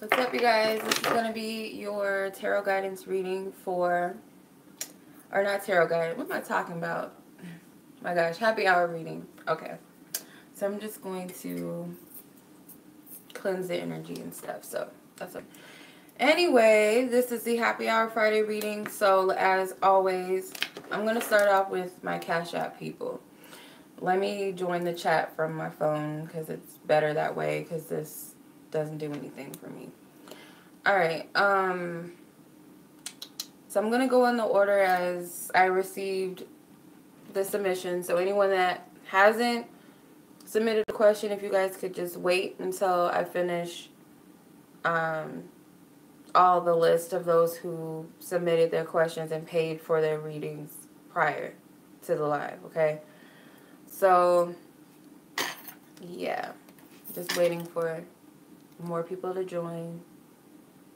What's up, you guys? This is going to be your tarot guidance reading for, or not tarot guidance, what am I talking about? My gosh, happy hour reading. Okay. So I'm just going to cleanse the energy and stuff. So that's it. Anyway, this is the Happy Hour Friday reading. So as always, I'm going to start off with my Cash App people. Let me join the chat from my phone because it's better that way because this doesn't do anything for me. Alright, so I'm going to go in the order as I received the submission. So anyone that hasn't submitted a question, if you guys could just wait until I finish all the list of those who submitted their questions and paid for their readings prior to the live, okay? So, yeah, just waiting for more people to join.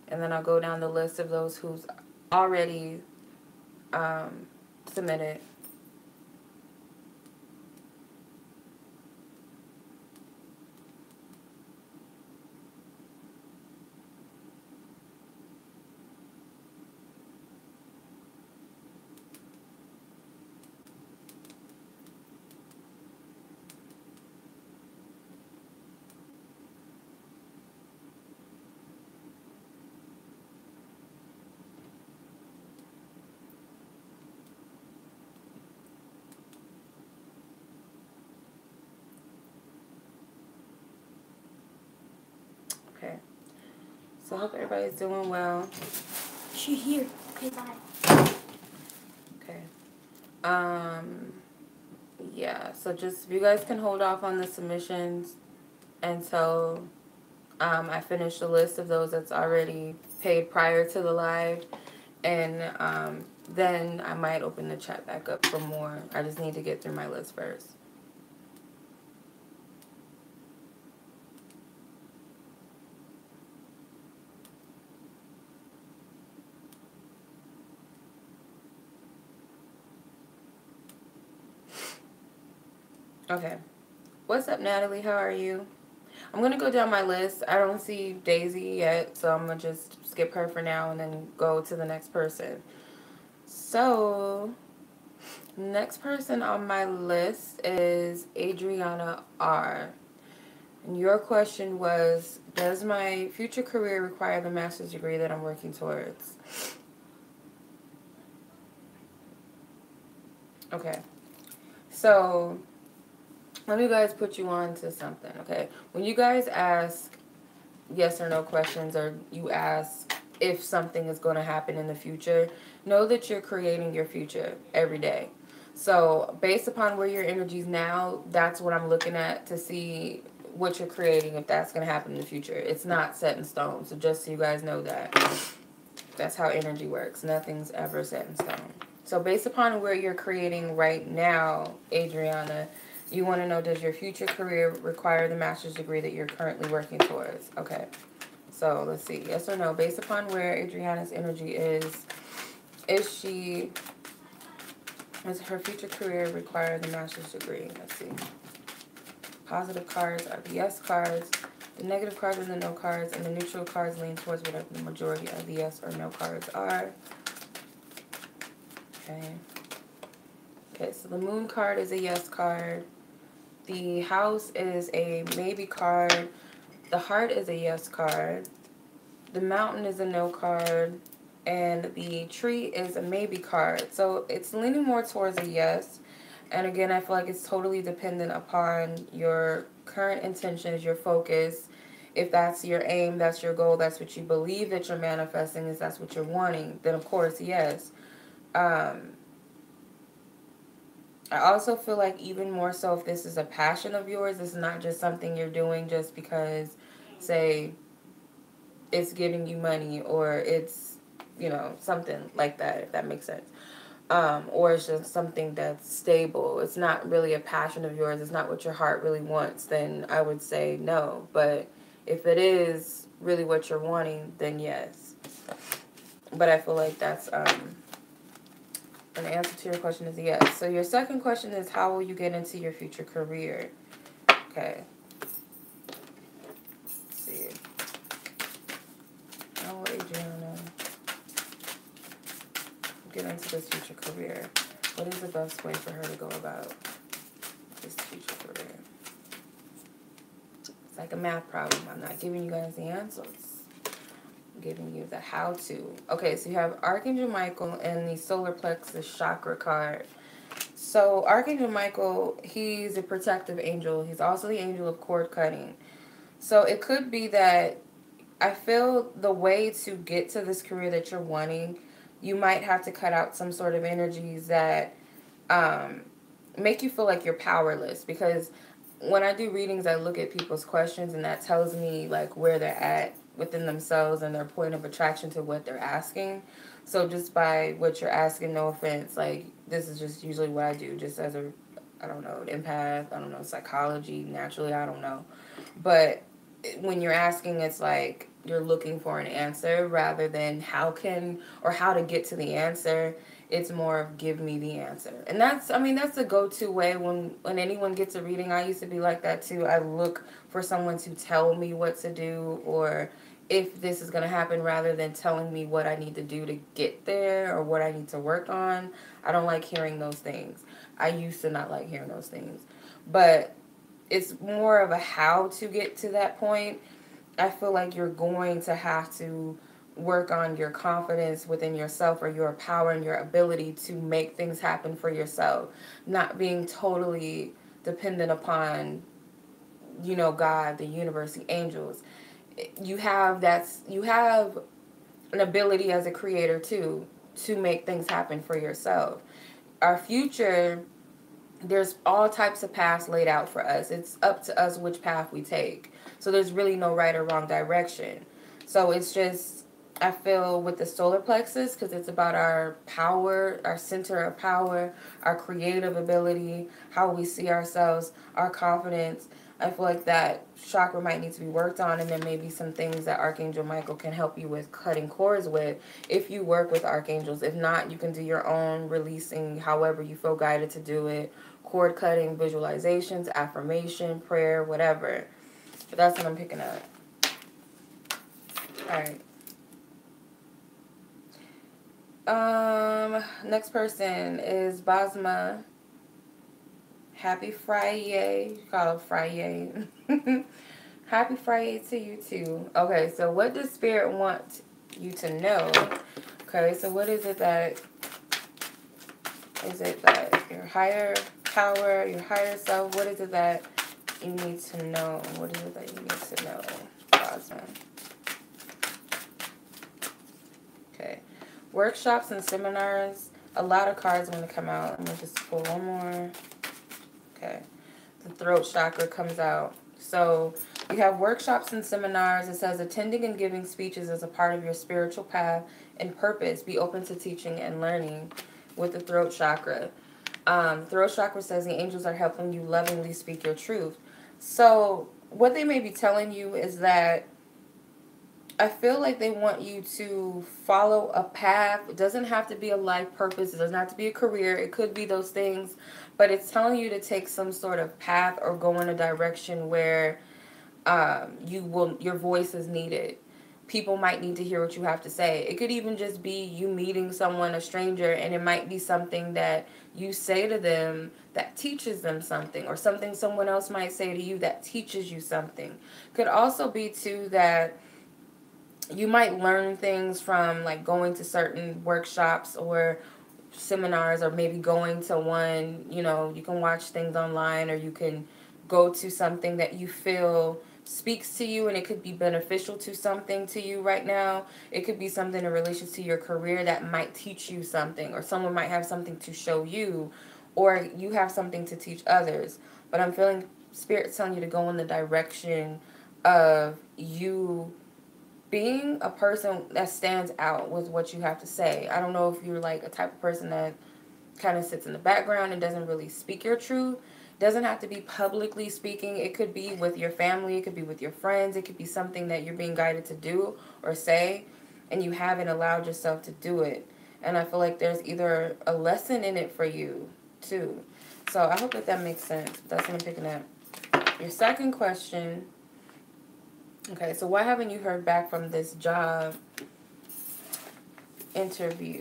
And then I'll go down the list of those who's already submitted. Okay. So I hope everybody's doing well. She here. Okay, bye. Okay. Yeah, so just if you guys can hold off on the submissions until I finish the list of those that's already paid prior to the live, and then I might open the chat back up for more. I just need to get through my list first. Okay. What's up, Natalie? How are you? I'm going to go down my list. I don't see Daisy yet, so I'm going to just skip her for now and then go to the next person. So, next person on my list is Adriana R. And your question was, does my future career require the master's degree that I'm working towards? Okay. So, let me guys put you on to something, okay? When you guys ask yes or no questions, or you ask if something is going to happen in the future, know that you're creating your future every day. So based upon where your energy is now, that's what I'm looking at to see what you're creating, if that's going to happen in the future. It's not set in stone. So just so you guys know that. That's how energy works. Nothing's ever set in stone. So based upon where you're creating right now, Adriana, you want to know, does your future career require the master's degree that you're currently working towards? Okay. So let's see. Yes or no. Based upon where Adriana's energy is her future career require the master's degree? Let's see. Positive cards are the yes cards. The negative cards are the no cards. And the neutral cards lean towards whatever the majority of the yes or no cards are. Okay. Okay, so the moon card is a yes card. The house is a maybe card. The heart is a yes card. The mountain is a no card. And the tree is a maybe card. So it's leaning more towards a yes. And again, I feel like it's totally dependent upon your current intentions, your focus. If that's your aim, that's your goal, that's what you believe that you're manifesting, is that's what you're wanting, then of course, yes. I also feel like even more so if this is a passion of yours, it's not just something you're doing just because, say, it's giving you money or it's, you know, something like that, if that makes sense. Or it's just something that's stable. It's not really a passion of yours. It's not what your heart really wants. Then I would say no. But if it is really what you're wanting, then yes. But I feel like that's... an answer to your question is yes. So your second question is, how will you get into your future career? Okay. Let's see. get into this future career? What is the best way for her to go about this future career? It's like a math problem. I'm not giving you guys the answers. I'm giving you the how-to. Okay, so you have Archangel Michael and the solar plexus chakra card. So Archangel Michael, he's a protective angel. He's also the angel of cord cutting. So it could be that I feel the way to get to this career that you're wanting, you might have to cut out some sort of energies that make you feel like you're powerless. Because when I do readings, I look at people's questions, and that tells me like where they're at within themselves and their point of attraction to what they're asking. So just by what you're asking, no offense, like this is just usually what I do, just as a, I don't know, an empath, I don't know, psychology, naturally, I don't know. But when you're asking, it's like you're looking for an answer rather than how to get to the answer. It's more of give me the answer. And that's, I mean, that's the go-to way when anyone gets a reading. I used to be like that too. I look for someone to tell me what to do or if this is going to happen rather than telling me what I need to do to get there or what I need to work on. I don't like hearing those things. I used to not like hearing those things. But it's more of a how to get to that point. I feel like you're going to have to work on your confidence within yourself or your power and your ability to make things happen for yourself. Not being totally dependent upon, you know, God, the universe, the angels. You have an ability as a creator too to make things happen for yourself. Our future, there's all types of paths laid out for us. It's up to us which path we take. So there's really no right or wrong direction. So it's just, I feel with the solar plexus, because it's about our power, our center of power, our creative ability, how we see ourselves, our confidence. I feel like that chakra might need to be worked on, and then maybe some things that Archangel Michael can help you with cutting cords with if you work with archangels. If not, you can do your own releasing however you feel guided to do it. Cord cutting, visualizations, affirmation, prayer, whatever. But that's what I'm picking up. Alright. Next person is Basma. Happy Friday. You call it Friday. Happy Friday to you too. Okay, so what does Spirit want you to know? Okay, so what is it that your higher power, your higher self, what is it that you need to know? What is it that you need to know? Awesome. Okay. Workshops and seminars. A lot of cards want to come out. I'm going to just pull one more. Okay. The throat chakra comes out. So you have workshops and seminars. It says attending and giving speeches is a part of your spiritual path and purpose. Be open to teaching and learning with the throat chakra. Throat chakra says the angels are helping you lovingly speak your truth. So what they may be telling you is that I feel like they want you to follow a path. It doesn't have to be a life purpose. It doesn't have to be a career. It could be those things. But it's telling you to take some sort of path or go in a direction where your voice is needed. People might need to hear what you have to say. It could even just be you meeting someone, a stranger, and it might be something that you say to them that teaches them something, or something someone else might say to you that teaches you something. Could also be, too, that you might learn things from, like, going to certain workshops or seminars, or maybe going to one, you know, you can watch things online, or you can go to something that you feel speaks to you, and it could be beneficial to something to you right now. It could be something in relation to your career that might teach you something, or someone might have something to show you, or you have something to teach others. But I'm feeling Spirit's telling you to go in the direction of you being a person that stands out with what you have to say. I don't know if you're like a type of person that kind of sits in the background and doesn't really speak your truth. Doesn't have to be publicly speaking. It could be with your family. It could be with your friends. It could be something that you're being guided to do or say, and you haven't allowed yourself to do it. And I feel like there's either a lesson in it for you, too. So I hope that makes sense. That's what I'm picking up. Your second question. Okay, so why haven't you heard back from this job interview?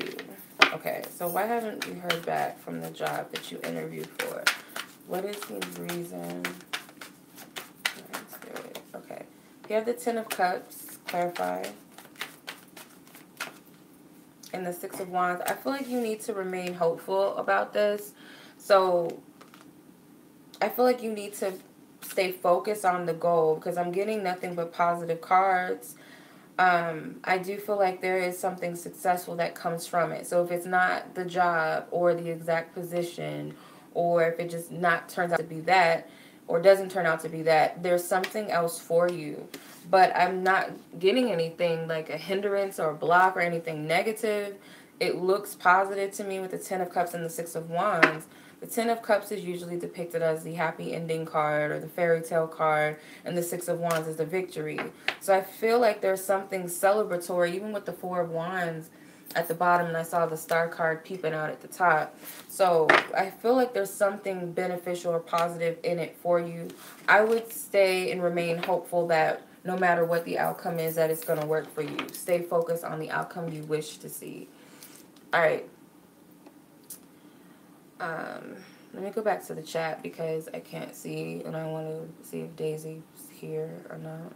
Okay, so why haven't you heard back from the job that you interviewed for? What is the reason? Okay. You have the Ten of Cups, clarify. And the Six of Wands. I feel like you need to remain hopeful about this. So, I feel like you need to stay focused on the goal because I'm getting nothing but positive cards. I do feel like there is something successful that comes from it. So if it's not the job or the exact position, or if it just not turns out to be that, or doesn't turn out to be that, there's something else for you. But I'm not getting anything like a hindrance or a block or anything negative. It looks positive to me with the Ten of Cups and the Six of Wands. The Ten of Cups is usually depicted as the happy ending card or the fairy tale card, and the Six of Wands is the victory. So I feel like there's something celebratory, even with the Four of Wands at the bottom, and I saw the star card peeping out at the top. So I feel like there's something beneficial or positive in it for you. I would stay and remain hopeful that no matter what the outcome is, that it's going to work for you. Stay focused on the outcome you wish to see. All right. Let me go back to the chat because I can't see, and I want to see if Daisy's here or not.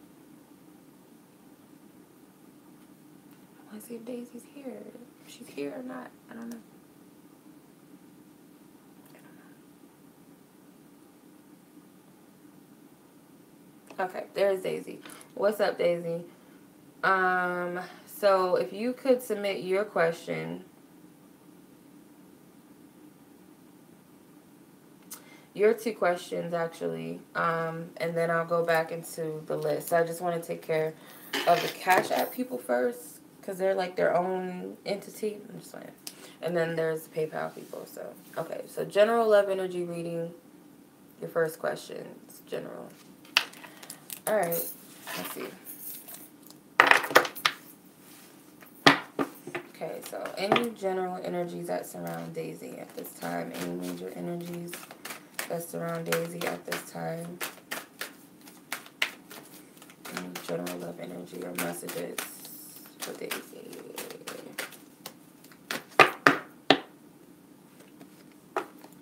I want to see if Daisy's here. If she's here or not, I don't know. Okay, there's Daisy. What's up, Daisy? So if you could submit your question. Your two questions, actually, and then I'll go back into the list. So I just want to take care of the Cash App people first, because they're like their own entity. I'm just saying. And then there's the PayPal people. So, okay. So general love energy reading. Your first question is general. All right. Let's see. Okay. So any general energies that surround Daisy at this time. Any major energies that surround Daisy at this time. Any general love energy or messages for Daisy.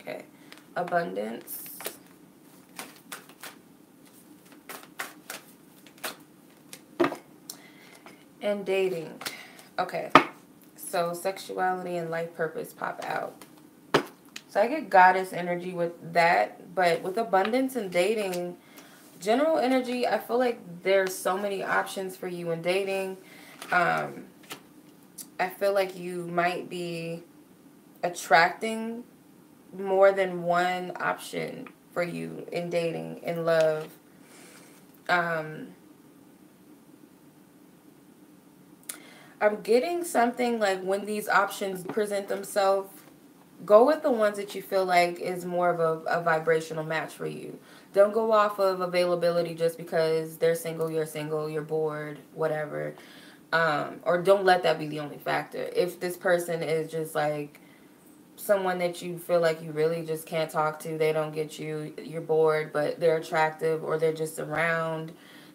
Okay. Abundance. And dating. Okay. So sexuality and life purpose pop out. So I get goddess energy with that, but with abundance and dating, general energy, I feel like there's so many options for you in dating. I feel like you might be attracting more than one option for you in dating, in love. I'm getting something like when these options present themselves, go with the ones that you feel like is more of a vibrational match for you. Don't go off of availability just because they're single, you're bored, whatever. Or don't let that be the only factor. If this person is just like someone that you feel like you really just can't talk to, they don't get you, you're bored, but they're attractive or they're just around,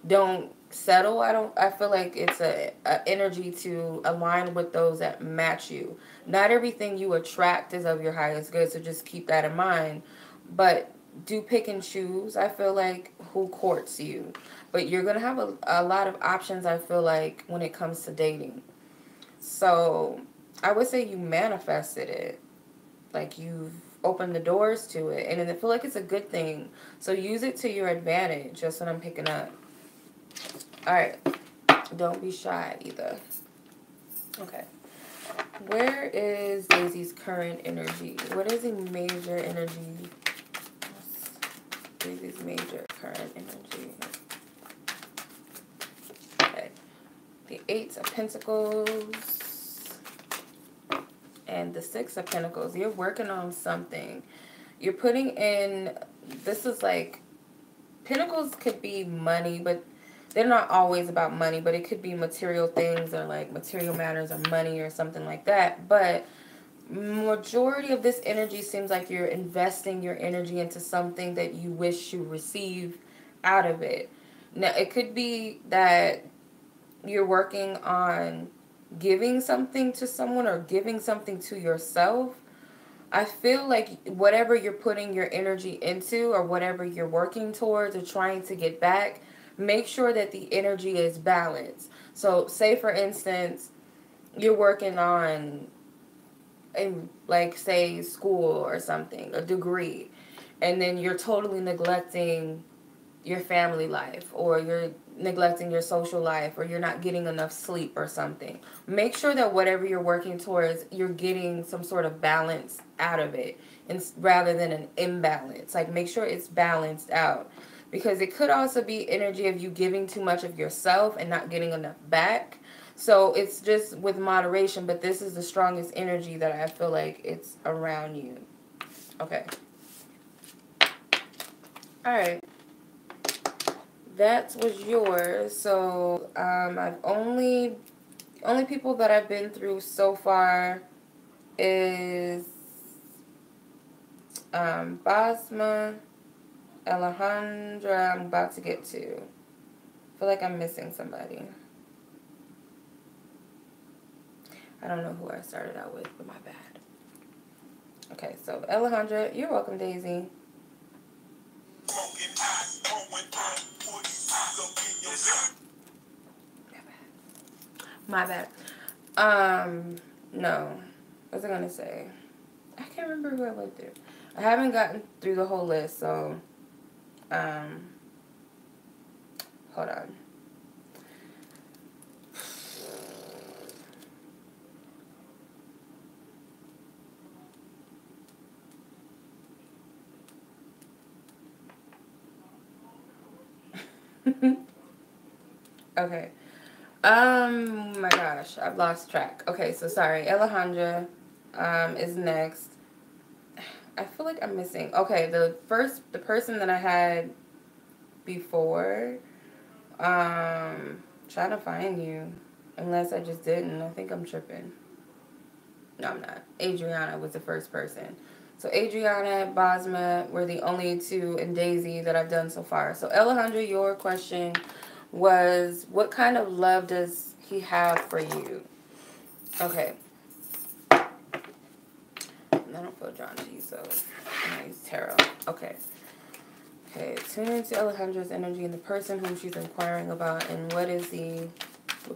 don't settle. I feel like it's a energy to align with those that match you. Not everything you attract is of your highest good, so just keep that in mind. But do pick and choose, I feel like, who courts you. But you're going to have a lot of options, I feel like, when it comes to dating. So I would say you manifested it. Like you've opened the doors to it. And I feel like it's a good thing. So use it to your advantage. That's what I'm picking up. Alright. Don't be shy either. Okay. Where is Daisy's current energy? What is the major energy? Daisy's major current energy. Okay. The Eight of Pentacles. And the Six of Pentacles. You're working on something. You're putting in... This is like... Pentacles could be money, but they're not always about money, but it could be material things or like material matters or money or something like that. But majority of this energy seems like you're investing your energy into something that you wish you receive out of it. Now, it could be that you're working on giving something to someone or giving something to yourself, I feel like whatever you're putting your energy into or whatever you're working towards or trying to get back, make sure that the energy is balanced. So say for instance, you're working on like say school or something, a degree, and then you're totally neglecting your family life, or you're neglecting your social life, or you're not getting enough sleep or something. Make sure that whatever you're working towards, you're getting some sort of balance out of it, and rather than an imbalance. Like make sure it's balanced out, because it could also be energy of you giving too much of yourself and not getting enough back. So it's just with moderation, but this is the strongest energy that I feel like it's around you. Okay. All right. That was yours. So I've only people that I've been through so far is Basma, Alejandra. I'm about to get to. I feel like I'm missing somebody. I don't know who I started out with, but my bad. Okay, so Alejandra, you're welcome, Daisy. My bad. No. What was I gonna say? I can't remember who I went through. I haven't gotten through the whole list, so hold on. Okay. My gosh, I've lost track. Okay, so sorry. Alejandra is next. I feel like I'm missing. Okay, the person that I had before, trying to find you. Unless I just didn't. I think I'm tripping. No, I'm not. Adriana was the first person. So Adriana, Basma were the only two, and Daisy that I've done so far. So Alejandra, your question was, what kind of love does he have for you? Okay. I don't feel drawn to you, so I'm going to use tarot. Okay. Okay, tune into Alejandra's energy and the person whom she's inquiring about, and what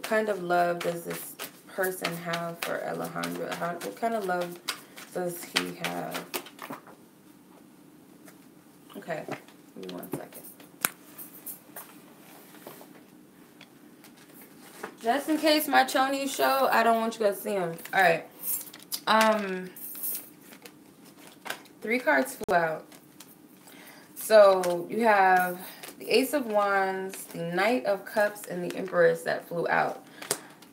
kind of love does this person have for Alejandra? What kind of love does he have? Okay, give me 1 second. Just in case my Choni show, I don't want you guys to see him. Alright. 3 cards flew out. So you have the Ace of Wands, the Knight of Cups, and the Empress that flew out.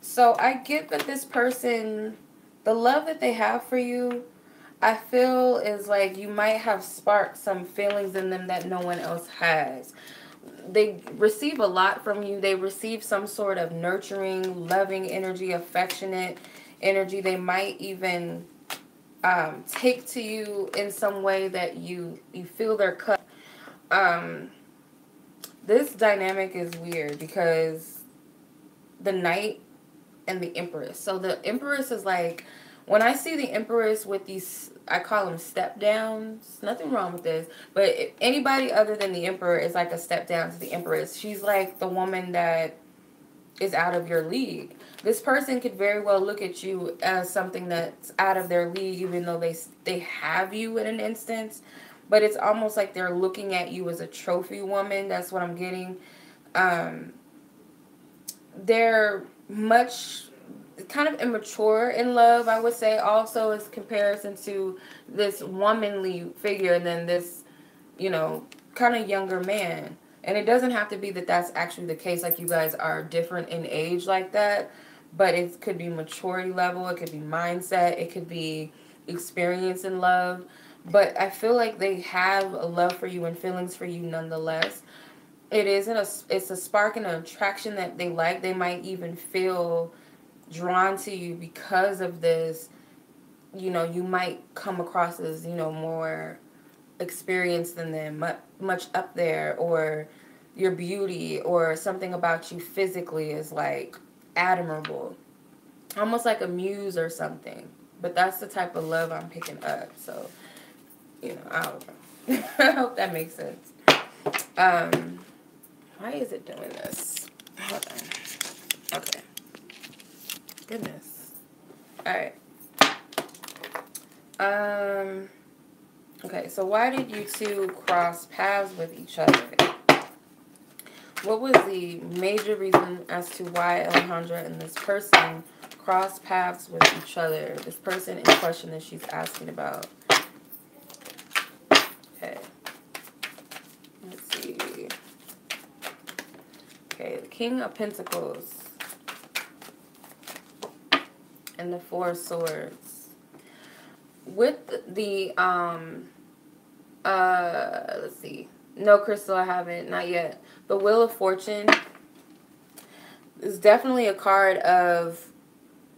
So I get that this person, the love that they have for you, I feel is like you might have sparked some feelings in them that no one else has. They receive a lot from you. They receive some sort of nurturing, loving energy, affectionate energy. They might even take to you in some way that you feel their cup. This dynamic is weird because the Knight and the Empress. So the Empress is like, when I see the Empress with these, I call them step downs. Nothing wrong with this. But anybody other than the Emperor is like a step down to the Empress. She's like the woman that is out of your league. This person could very well look at you as something that's out of their league, even though they have you in an instance. But it's almost like they're looking at you as a trophy woman. That's what I'm getting. They're much kind of immature in love, I would say, also as comparison to this womanly figure and then this, kind of younger man. And it doesn't have to be that that's actually the case, like you guys are different in age like that, but it could be maturity level, it could be mindset, it could be experience in love. But I feel like they have a love for you and feelings for you nonetheless. It's a spark and an attraction that they like. They might even feel drawn to you because of this. You might come across as, more experienced than them, much up there, or your beauty or something about you physically is like admirable. almost like a muse or something. But that's the type of love I'm picking up. So, I don't know. I hope that makes sense. Why is it doing this? Hold on. Okay. Goodness. Alright. Okay, so why did you two cross paths with each other? What was the major reason as to why Alejandra and this person crossed paths with each other? This person in question that she's asking about. Okay. Let's see. Okay, the King of Pentacles. And the Four of Swords. With the, let's see. No, Crystal, I haven't. Not yet. The Wheel of Fortune is definitely a card of,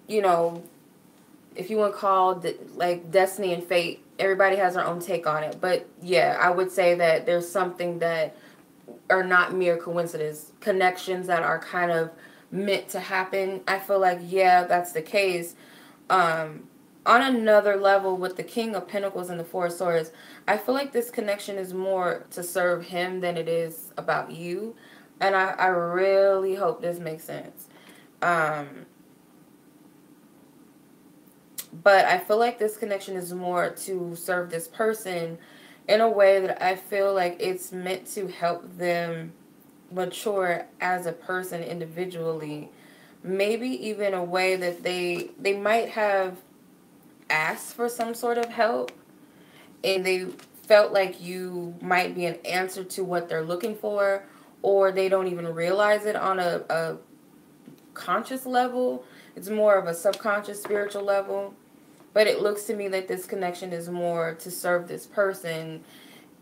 if you want to call it like destiny and fate. Everybody has their own take on it. But yeah, I would say that there's something that are not mere coincidence. Connections that are kind of meant to happen. I feel like, yeah, that's the case. On another level, with the King of Pentacles and the Four of Swords, I feel like this connection is more to serve him than it is about you. And I really hope this makes sense. But I feel like this connection is more to serve this person in a way that I feel like it's meant to help them mature as a person individually. Maybe even a way that they might have asked for some sort of help and they felt like you might be an answer to what they're looking for, or they don't even realize it on a conscious level. It's more of a subconscious spiritual level. But it looks to me like this connection is more to serve this person,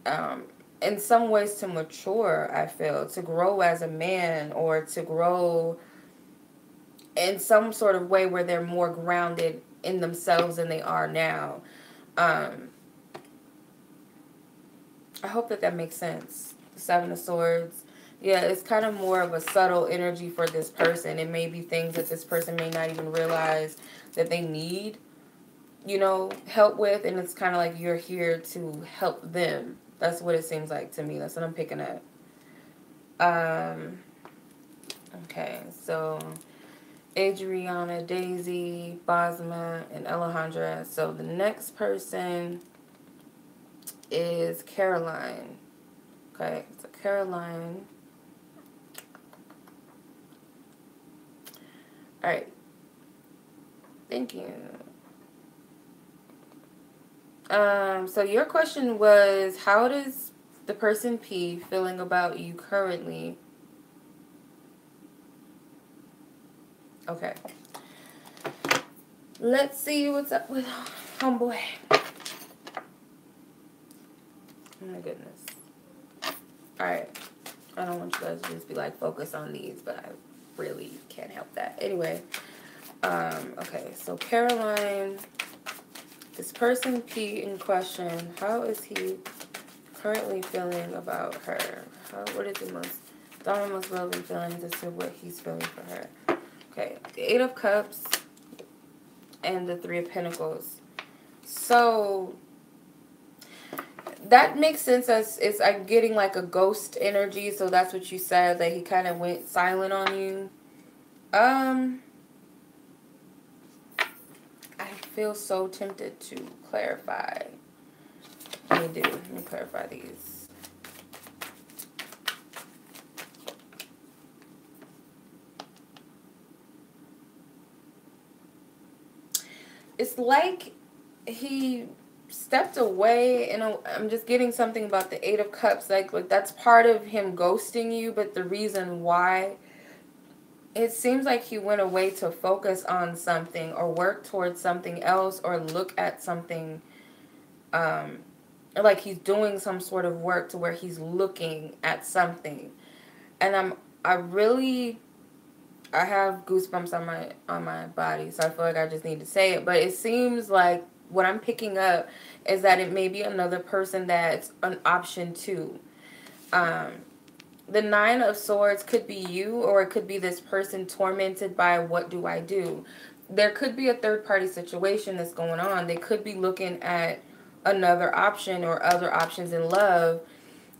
in some ways to mature, I feel, to grow as a man, or to grow in some sort of way where they're more grounded in themselves than they are now. I hope that makes sense. The Seven of Swords. Yeah, it's kind of more of a subtle energy for this person. It may be things that this person may not even realize that they need, help with. And it's kind of like you're here to help them. That's what it seems like to me. That's what I'm picking up. Okay, so Adriana, Daisy, Basma, and Alejandra. So the next person is Caroline. Okay, so Caroline. Alright. Thank you. So your question was, how does the person P feeling about you currently? Okay. Let's see what's up with homeboy. Oh my goodness. Alright. I don't want you guys to just be like, focus on these, but I really can't help that. Anyway. Okay, so Caroline, this person P in question, how is he currently feeling about her? What is the most relevant feelings as to what he's feeling for her? Okay, the Eight of Cups and the Three of Pentacles. So that makes sense, as I'm getting like a ghost energy. So that's what you said, that he kind of went silent on you. I feel so tempted to clarify. Let me clarify these. It's like he stepped away, and I'm just getting something about the Eight of Cups. Like that's part of him ghosting you, but the reason why, it seems like he went away to focus on something or work towards something else or look at something, like he's doing some sort of work to where he's looking at something. And I have goosebumps on my body, so I feel like I just need to say it. But it seems like what I'm picking up is that it may be another person that's an option too. The Nine of Swords could be you, or it could be this person tormented by what do I do. there could be a third party situation that's going on. They could be looking at another option or other options in love.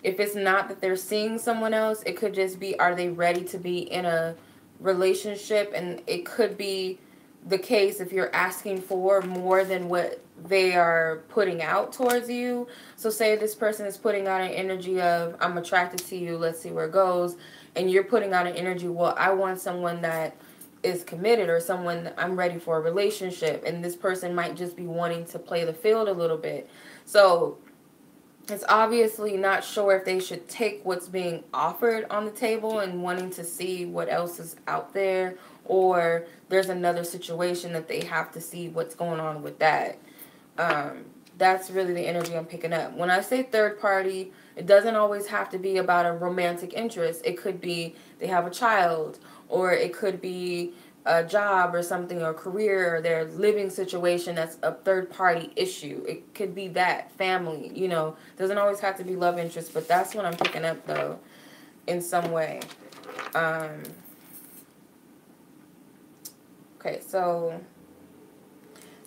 If it's not that they're seeing someone else, it could just be, are they ready to be in a relationship? And it could be the case if you're asking for more than what they are putting out towards you. So say this person is putting out an energy of, I'm attracted to you, let's see where it goes. And you're putting out an energy, well, I want someone that is committed, or someone that I'm ready for a relationship. And this person might just be wanting to play the field a little bit. So it's obviously not sure if they should take what's being offered on the table and wanting to see what else is out there, or there's another situation that they have to see what's going on with that. That's really the energy I'm picking up. When I say third party, it doesn't always have to be about a romantic interest. It could be they have a child, or it could be a job or something, or career, or their living situation that's a third party issue. It could be that family, you know, doesn't always have to be love interest, but that's what I'm picking up though in some way. Okay, so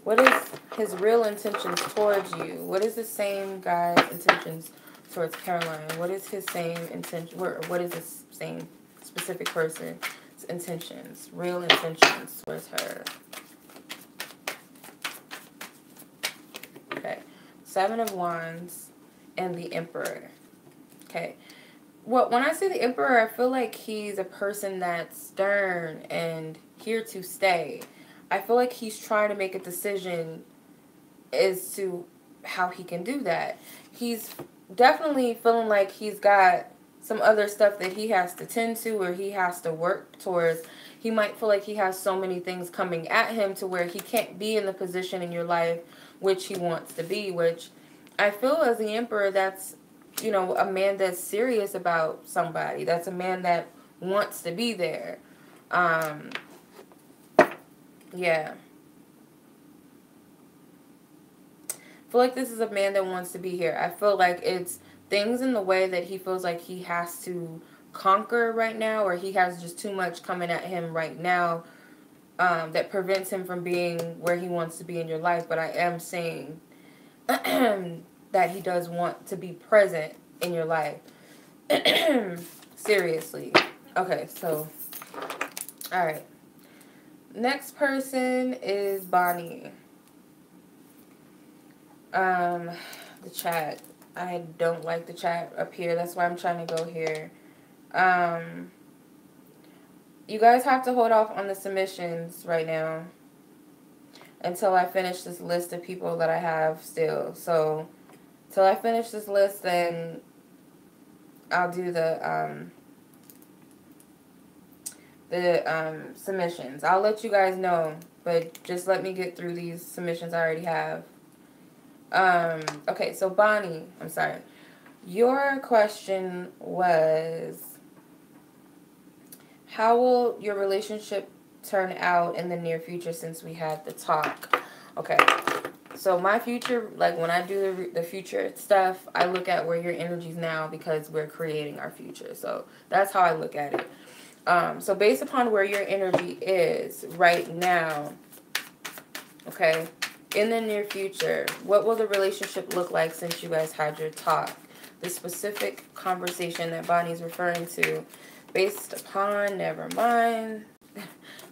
what is his real intentions towards you? What is the same guy's intentions towards Caroline? What is his same intention, or what is this same specific person's intentions, real intentions towards her? Okay, Seven of Wands and the Emperor. Okay, well, when I say the Emperor, I feel like he's a person that's stern and here to stay. I feel like he's trying to make a decision as to how he can do that. He's definitely feeling like he's got some other stuff that he has to tend to, or he has to work towards. He might feel like he has so many things coming at him to where he can't be in the position in your life which he wants to be, which I feel as the Emperor, that's, you know, a man that's serious about somebody. That's a man that wants to be there. Yeah. I feel like this is a man that wants to be here. I feel like it's things in the way that he feels like he has to conquer right now, or he has just too much coming at him right now that prevents him from being where he wants to be in your life. But I am saying that he does want to be present in your life. Seriously. Okay, so, all right. Next person is Bonnie. The chat. I don't like the chat up here. That's why I'm trying to go here. You guys have to hold off on the submissions right now until I finish this list of people that I have still. So, till I finish this list, then I'll do the submissions. I'll let you guys know, but just let me get through these submissions I already have. Okay, so Bonnie, I'm sorry. Your question was, how will your relationship turn out in the near future since we had the talk? Okay, so my future, like when I do the future stuff, I look at where your energy's now because we're creating our future. So that's how I look at it. So based upon where your energy is right now, okay, in the near future, what will the relationship look like since you guys had your talk? The specific conversation that Bonnie's referring to, based upon, never mind.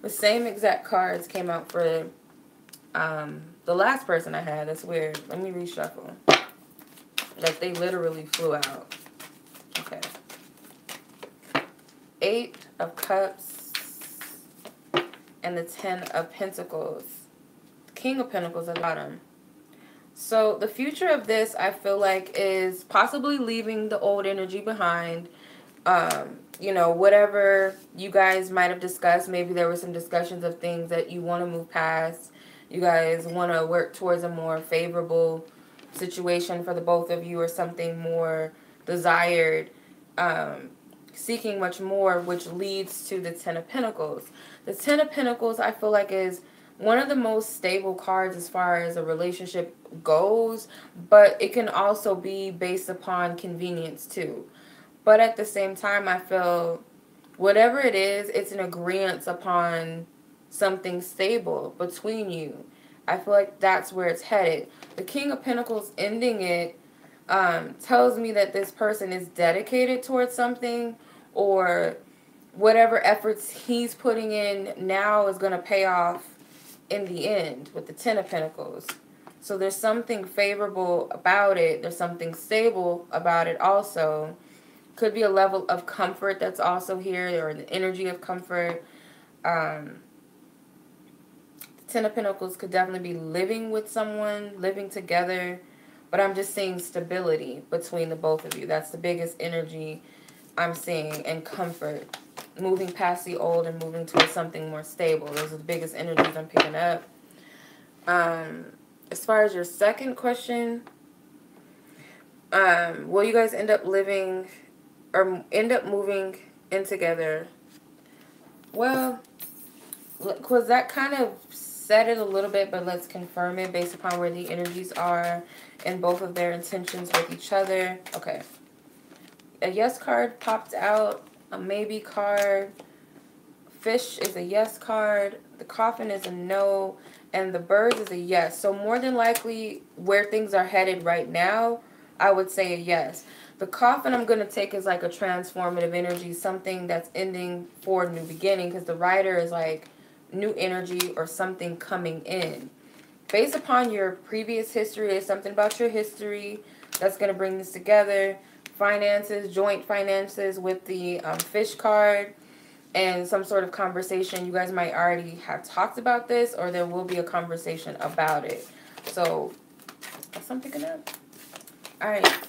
The same exact cards came out for the last person I had. That's weird. Let me reshuffle. Like, they literally flew out. Okay. 8 of Cups and the 10 of Pentacles. King of Pentacles at the bottom. So the future of this, I feel like, is possibly leaving the old energy behind. You know, whatever you guys might have discussed, maybe there were some discussions of things that you want to move past. You guys want to work towards a more favorable situation for the both of you, or something more desired, seeking much more, which leads to the 10 of Pentacles. The 10 of Pentacles, I feel like, is one of the most stable cards as far as a relationship goes, but it can also be based upon convenience too. But at the same time, I feel whatever it is, it's an agreement upon something stable between you. I feel like that's where it's headed. The King of Pentacles ending it tells me that this person is dedicated towards something, or whatever efforts he's putting in now is going to pay off in the end with the Ten of Pentacles. So there's something favorable about it. There's something stable about it also. Could be a level of comfort that's also here, or the energy of comfort. The Ten of Pentacles could definitely be living with someone, living together. But I'm just seeing stability between the both of you. That's the biggest energy I'm seeing, and comfort. Moving past the old and moving towards something more stable. Those are the biggest energies I'm picking up. As far as your second question, will you guys end up living or end up moving in together? Well, because that kind of said it a little bit, but let's confirm it based upon where the energies are and both of their intentions with each other. Okay. A yes card popped out, a maybe card. Fish is a yes card. The coffin is a no. And the birds is a yes. So more than likely, where things are headed right now, I would say a yes. The coffin I'm going to take is like a transformative energy, something that's ending for a new beginning, because the rider is like new energy or something coming in. Based upon your previous history, there's something about your history that's going to bring this together. Finances, joint finances with the fish card, and some sort of conversation. You guys might already have talked about this, or there will be a conversation about it. So, that's what I'm picking up. Alright.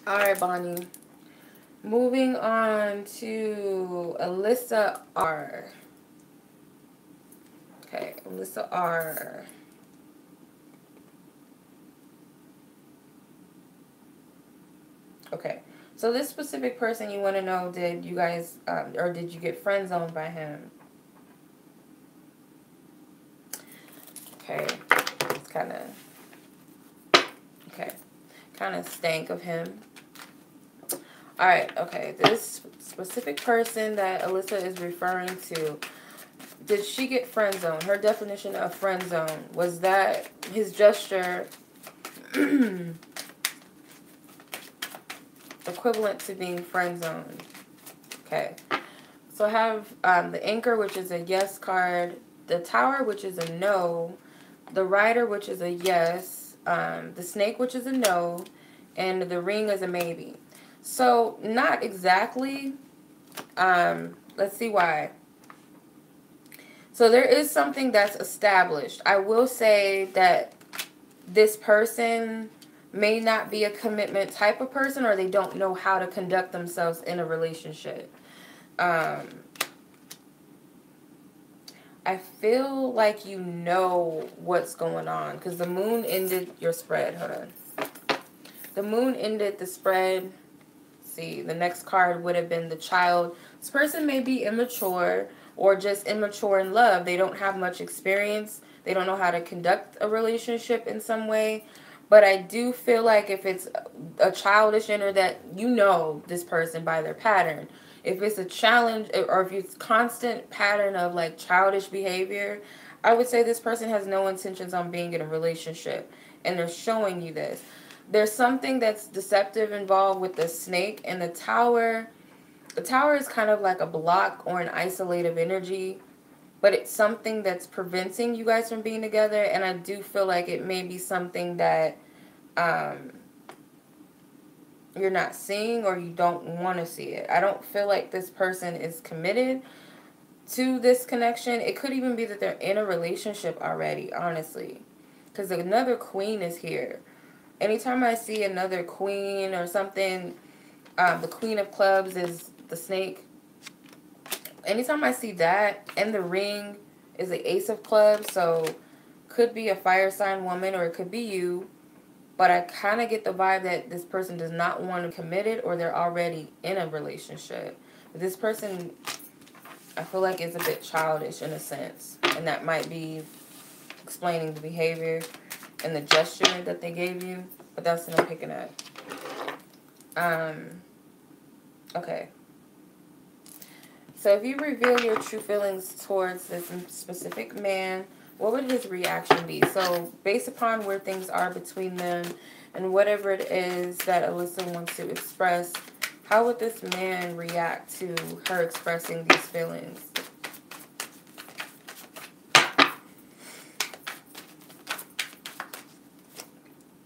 Alright, Bonnie. Moving on to Alyssa R. Okay, Alyssa R. Okay, so this specific person, you want to know, did you guys, or did you get friend zoned by him? Okay, it's kind of stank of him. Alright, okay, this specific person that Alyssa is referring to, did she get friend zoned? Her definition of friend zone, was that his gesture equivalent to being friend zoned? Okay, so I have the Anchor, which is a yes card, the Tower, which is a no, the Rider, which is a yes, the Snake, which is a no, and the Ring is a maybe. So not exactly. Let's see why. So there is something that's established. I will say that this person may not be a commitment type of person, or they don't know how to conduct themselves in a relationship. I feel like you know what's going on, because the Moon ended your spread. Hold on. The Moon ended the spread. See, the next card would have been the Child. This person may be immature, or just immature in love. They don't have much experience. They don't know how to conduct a relationship in some way. But I do feel like if it's a childish inner, that you know this person by their pattern. If it's a challenge, or if it's constant pattern of like childish behavior, I would say this person has no intentions on being in a relationship. And they're showing you this. There's something that's deceptive involved with the Snake and the Tower. The Tower is kind of like a block or an isolative energy, but it's something that's preventing you guys from being together. And I do feel like it may be something that you're not seeing, or you don't want to see it. I don't feel like this person is committed to this connection. It could even be that they're in a relationship already, honestly, because another Queen is here. Anytime I see another Queen or something, the Queen of Clubs is the Snake. Anytime I see that, and the Ring is the Ace of Clubs, so could be a fire sign woman, or it could be you. But I kind of get the vibe that this person does not want to commit it, or they're already in a relationship. But this person, I feel like, is a bit childish in a sense. And that might be explaining the behavior and the gesture that they gave you. But that's what I'm picking up. Okay. So if you reveal your true feelings towards this specific man, what would his reaction be? So based upon where things are between them and whatever it is that Alyssa wants to express, how would this man react to her expressing these feelings?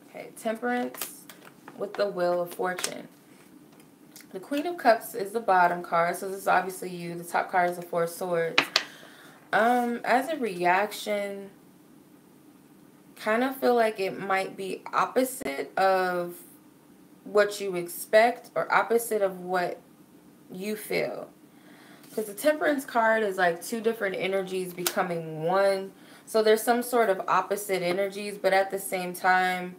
Okay, Temperance with the Wheel of Fortune. The Queen of Cups is the bottom card, so this is obviously you. The top card is the Four of Swords. As a reaction, kind of feel like it might be opposite of what you expect or opposite of what you feel. Because the Temperance card is like two different energies becoming one. So there's some sort of opposite energies, but at the same time,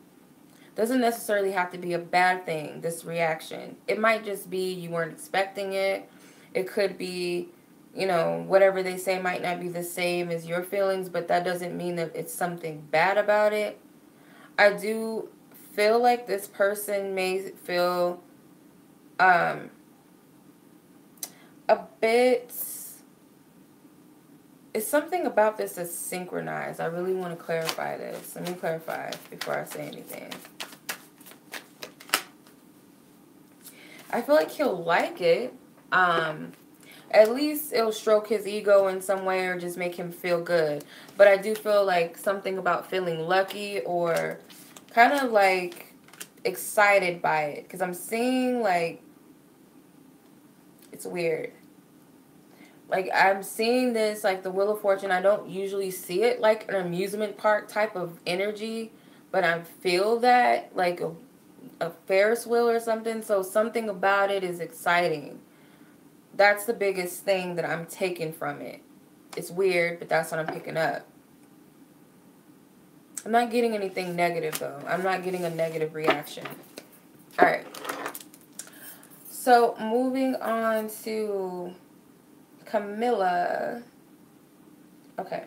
doesn't necessarily have to be a bad thing, this reaction. It might just be you weren't expecting it. It could be, you know, whatever they say might not be the same as your feelings, but that doesn't mean that it's something bad about it. I do feel like this person may feel a bit... It's something about this that's synchronized. I really want to clarify this. Let me clarify before I say anything. I feel like he'll like it. At least it'll stroke his ego in some way or just make him feel good. But I do feel like something about feeling lucky or kind of like excited by it. Because I'm seeing like... It's weird. Like, I'm seeing this, like, the Wheel of Fortune. I don't usually see it like an amusement park type of energy. But I feel that, like, a Ferris wheel or something. So, something about it is exciting. That's the biggest thing that I'm taking from it. It's weird, but that's what I'm picking up. I'm not getting anything negative, though. I'm not getting a negative reaction. Alright. So, moving on to... Camilla. Okay.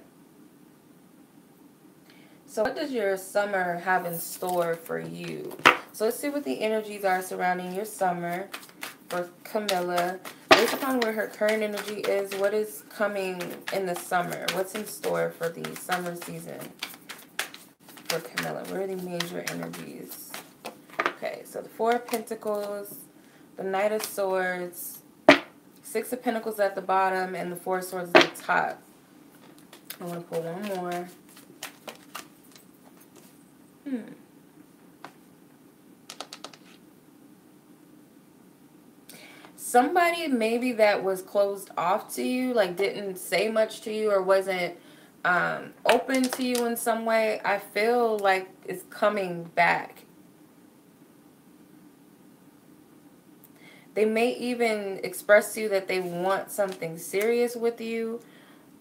So what does your summer have in store for you? So let's see what the energies are surrounding your summer for Camilla. Based upon where her current energy is, what is coming in the summer? What's in store for the summer season for Camilla? What are the major energies? Okay, so the Four of Pentacles, the Knight of Swords, Six of Pentacles at the bottom, and the Four of Swords at the top. I want to pull one more. Somebody maybe that was closed off to you, like didn't say much to you or wasn't open to you in some way, I feel like it's coming back. They may even express to you that they want something serious with you,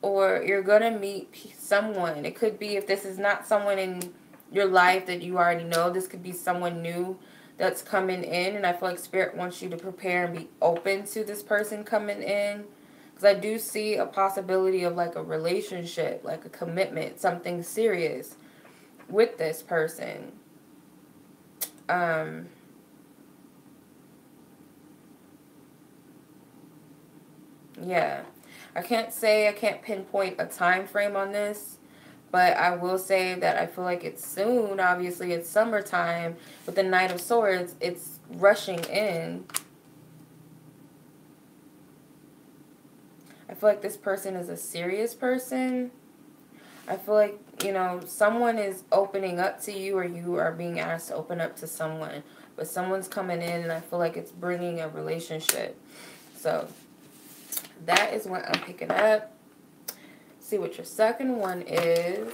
or you're going to meet someone. It could be, if this is not someone in your life that you already know, this could be someone new that's coming in. And I feel like Spirit wants you to prepare and be open to this person coming in. Because I do see a possibility of like a relationship, like a commitment, something serious with this person. Yeah, I can't pinpoint a time frame on this, but I will say that I feel like it's soon. Obviously, it's summertime. With the Knight of Swords, it's rushing in. I feel like this person is a serious person. I feel like, you know, someone is opening up to you, or you are being asked to open up to someone. But someone's coming in, and I feel like it's bringing a relationship. So that is what I'm picking up. See what your second one is.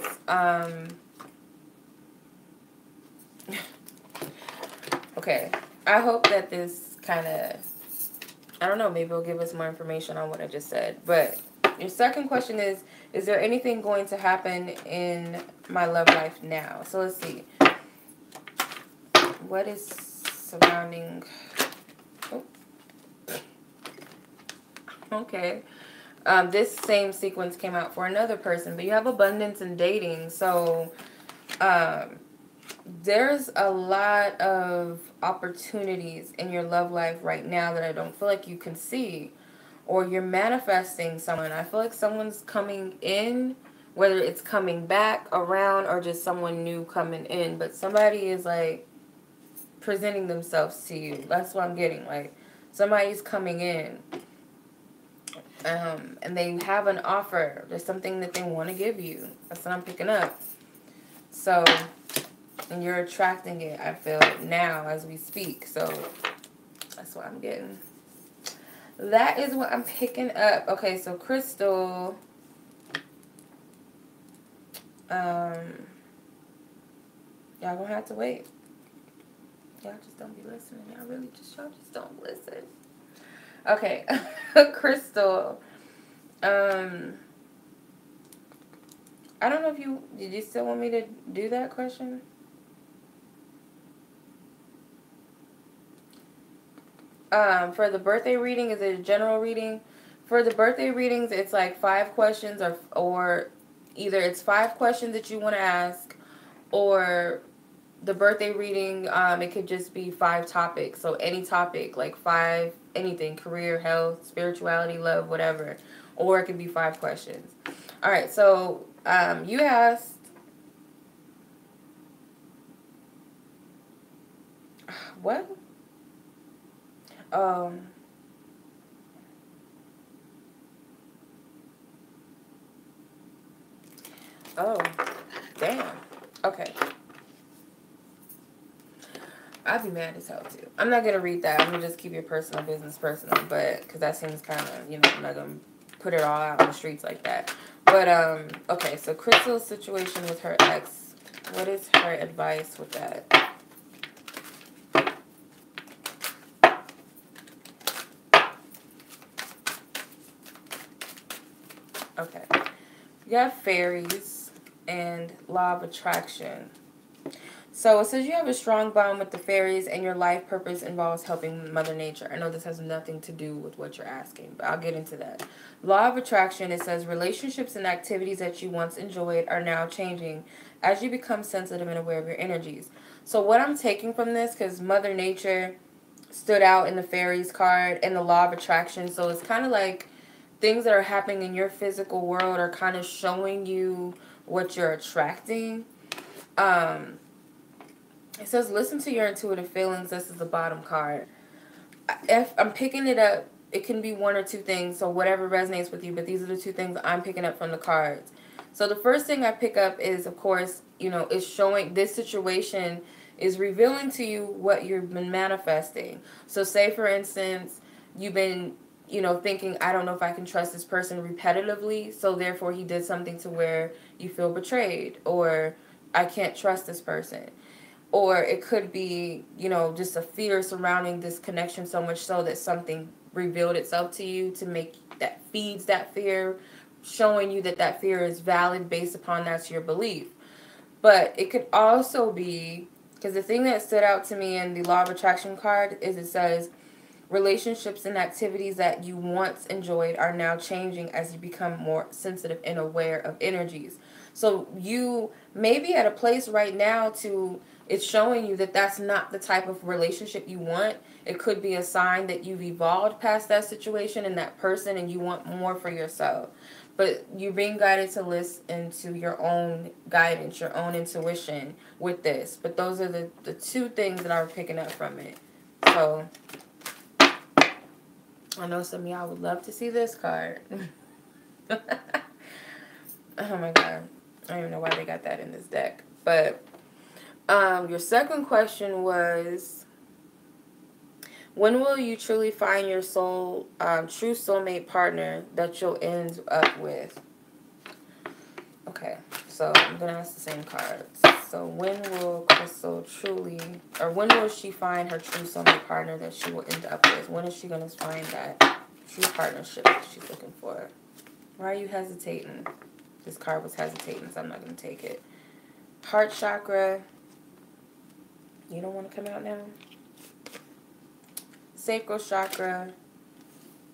Okay. I hope that this kind of, I don't know, maybe it'll give us more information on what I just said. But your second question is there anything going to happen in my love life now? So let's see. What is surrounding... Oh. Okay. This same sequence came out for another person, but you have abundance in dating. So there's a lot of opportunities in your love life right now that I don't feel like you can see. or you're manifesting someone. I feel like someone's coming in, whether it's coming back around or just someone new coming in, but somebody is like presenting themselves to you. That's what I'm getting. Like somebody's coming in, and they have an offer. There's something that they want to give you. That's what I'm picking up. So, and you're attracting it, I feel, now as we speak. So that's what I'm getting. That is what I'm picking up. Okay, so Crystal, y'all gonna have to wait. Y'all just don't be listening. Y'all just don't listen. Okay, Crystal, I don't know if did you still want me to do that question? For the birthday reading, is it a general reading? For the birthday readings, it's like 5 questions or either it's 5 questions that you want to ask, or the birthday reading, it could just be 5 topics. So any topic, like 5, anything, career, health, spirituality, love, whatever. Or it could be 5 questions. All right, so you asked, what? Oh, damn. Okay. I'd be mad as hell too. I'm not gonna read that. I'm gonna just keep your personal business personal, but because that seems kind of, I'm not gonna put it all out on the streets like that. But okay. So Crystal's situation with her ex. What is her advice with that? Okay. You have fairies and law of attraction. So it says you have a strong bond with the fairies and your life purpose involves helping Mother Nature. I know this has nothing to do with what you're asking, but I'll get into that. Law of attraction, it says relationships and activities that you once enjoyed are now changing as you become sensitive and aware of your energies. So what I'm taking from this, because Mother Nature stood out in the fairies card and the law of attraction, so it's kind of like things that are happening in your physical world are kind of showing you what you're attracting. It says, listen to your intuitive feelings. This is the bottom card. If I'm picking it up, it can be 1 or 2 things, so whatever resonates with you, but these are the 2 things I'm picking up from the cards. So the first thing I pick up is, of course, is showing this situation is revealing to you what you've been manifesting. So say, for instance, you've been, thinking, I don't know if I can trust this person repetitively, so therefore he did something to where you feel betrayed, or I can't trust this person. Or it could be, just a fear surrounding this connection so much so that something revealed itself to you to make that feeds that fear, showing you that that fear is valid based upon that's your belief. But it could also be, because the thing that stood out to me in the Law of Attraction card is it says, relationships and activities that you once enjoyed are now changing as you become more sensitive and aware of energies. So you may be at a place right now it's showing you that that's not the type of relationship you want. It could be a sign that you've evolved past that situation and that person and you want more for yourself. But you're being guided to listen to your own guidance, your own intuition with this. But those are the 2 things that I was picking up from it. So I know some of y'all would love to see this card. Oh my God. I don't even know why they got that in this deck. But your second question was, when will you truly find your true soulmate partner that you'll end up with? Okay, so I'm going to ask the same cards. So when will Crystal when will she find her true soulmate partner that she will end up with? When is she going to find that true partnership that she's looking for? Why are you hesitating? This card was hesitating, so I'm not going to take it. Heart chakra. You don't want to come out now? Sacral chakra.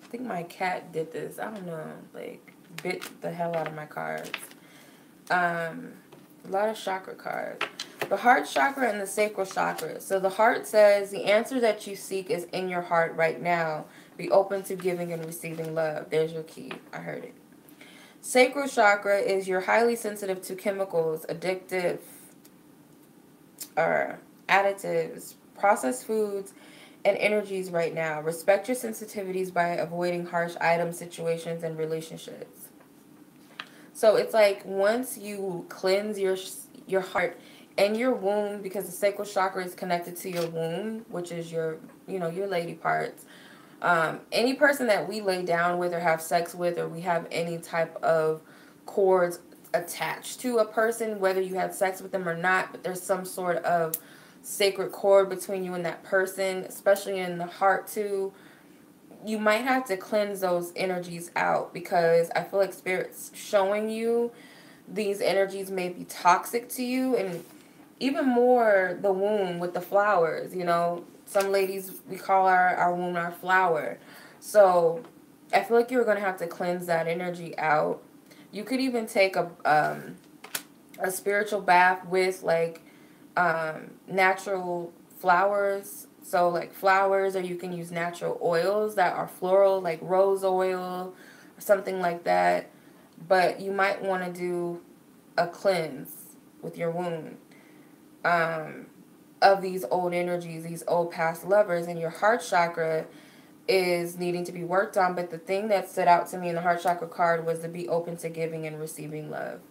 I think my cat did this. I don't know. Like, bit the hell out of my cards. A lot of chakra cards. The heart chakra and the sacral chakra. So the heart says the answer that you seek is in your heart right now. Be open to giving and receiving love. There's your key. I heard it. Sacral chakra is you're highly sensitive to chemicals, addictive, or additives, processed foods, and energies right now. Respect your sensitivities by avoiding harsh items, situations, and relationships. So it's like once you cleanse your heart and your womb, because the sacral chakra is connected to your womb, which is your, your lady parts. Any person that we lay down with or have sex with, or we have any type of cords attached to a person, whether you had sex with them or not, but there's some sort of sacred cord between you and that person, especially in the heart too, you might have to cleanse those energies out, because I feel like Spirit's showing you these energies may be toxic to you. And even more the womb with the flowers, some ladies, we call our womb our flower. So I feel like you're going to have to cleanse that energy out. You could even take a spiritual bath with like natural flowers. So like flowers, or you can use natural oils that are floral, like rose oil or something like that. But you might want to do a cleanse with your womb of these old energies, these old past lovers. And your heart chakra is needing to be worked on. But the thing that stood out to me in the heart chakra card was to be open to giving and receiving love.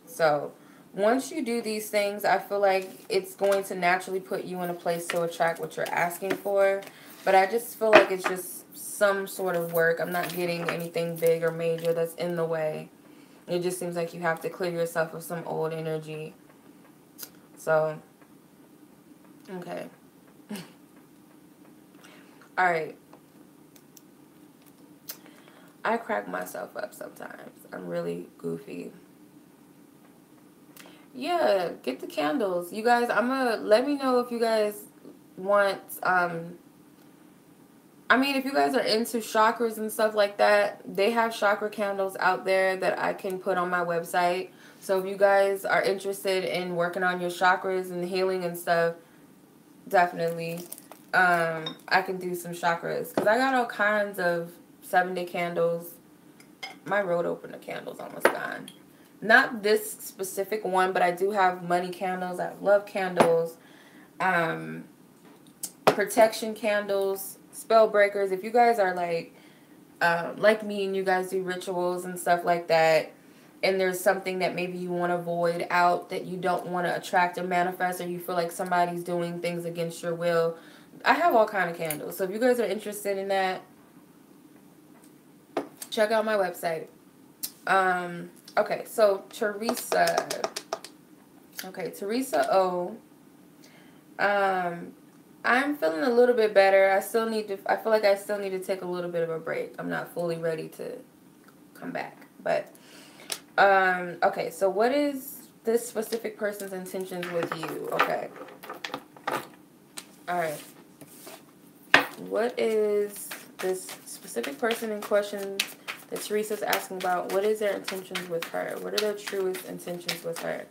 So once you do these things, I feel like it's going to naturally put you in a place to attract what you're asking for. But I just feel like it's just some sort of work. I'm not getting anything big or major that's in the way. It just seems like you have to clear yourself of some old energy. So, okay. Alright. I crack myself up sometimes. I'm really goofy. Yeah, get the candles. You guys, let me know if you guys want, if you guys are into chakras and stuff like that, they have chakra candles out there that I can put on my website. So if you guys are interested in working on your chakras and healing and stuff, definitely, I can do some chakras. Because I got all kinds of 7-day candles. My road opener candle's almost gone. Not this specific one, but I do have money candles. I have love candles, protection candles, spell breakers. If you guys are like me and you guys do rituals and stuff like that, and there's something that maybe you want to void out, that you don't want to attract or manifest, or you feel like somebody's doing things against your will, I have all kind of candles. So if you guys are interested in that, check out my website. Okay, so Teresa. Okay, Teresa O. I'm feeling a little bit better. I feel like I still need to take a little bit of a break. I'm not fully ready to come back. But, okay, so what is this specific person's intentions with you? Okay. Alright. What is this specific person in question that Teresa's asking about? What is their intentions with her? What are their truest intentions with her?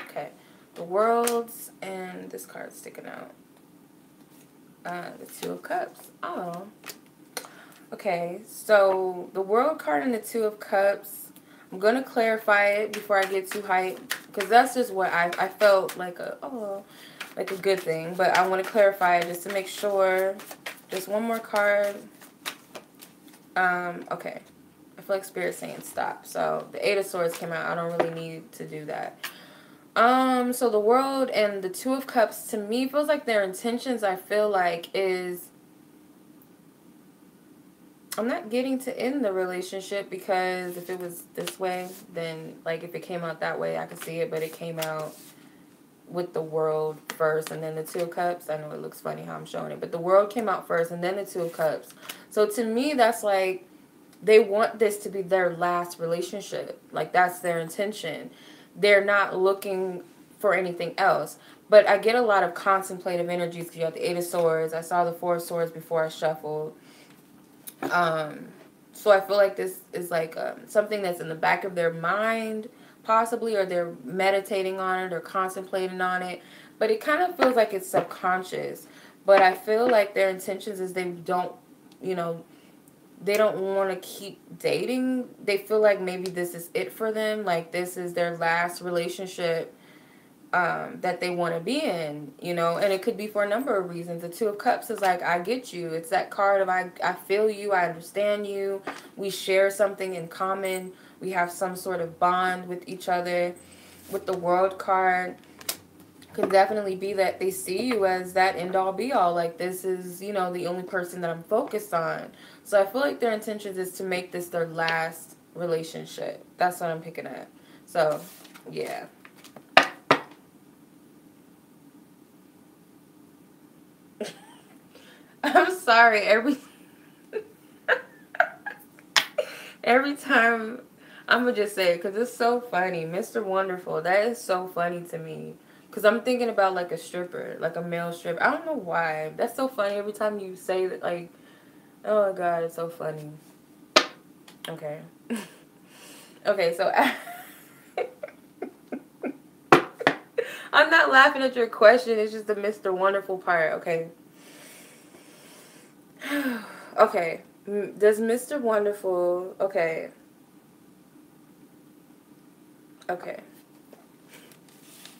Okay. The Worlds, and this card's sticking out. The Two of Cups. Oh. Okay, so the World card and the Two of Cups, I'm going to clarify it before I get too hyped, because that's just what I felt like a good thing. But I want to clarify it just to make sure. Just one more card. Okay. I feel like Spirit's saying stop. So the Eight of Swords came out. I don't really need to do that. So the World and the Two of Cups, to me, feels like their intentions, I feel like, is, I'm not getting to end the relationship, because if it was this way, then, like, if it came out that way, I could see it, but it came out with the World first and then the Two of Cups. I know it looks funny how I'm showing it, but the World came out first and then the Two of Cups. So to me, that's like, they want this to be their last relationship. Like, that's their intention. They're not looking for anything else. But I get a lot of contemplative energies, because you have the Eight of Swords. I saw the Four of Swords before I shuffled. So I feel like this is like something that's in the back of their mind, possibly, or they're meditating on it or contemplating on it. but it kind of feels like it's subconscious. But I feel like their intentions is they don't, you know, they don't want to keep dating. They feel like maybe this is it for them. Like this is their last relationship that they want to be in, you know, and it could be for a number of reasons. The Two of Cups is like, I get you. It's that card of I feel you, I understand you. We share something in common. We have some sort of bond with each other. With the World card, could definitely be that they see you as that end all be all. Like this is, you know, the only person that I'm focused on. So I feel like their intentions is to make this their last relationship. That's what I'm picking up. So, yeah. I'm sorry. Every time, I'm going to just say it because it's so funny. Mr. Wonderful, that is so funny to me. Because I'm thinking about like a stripper, like a male stripper. I don't know why. That's so funny every time you say that, like, oh my God, it's so funny. Okay. Okay, so I'm not laughing at your question. It's just the Mr. Wonderful part, okay? Okay. Does Mr. Wonderful... Okay. Okay.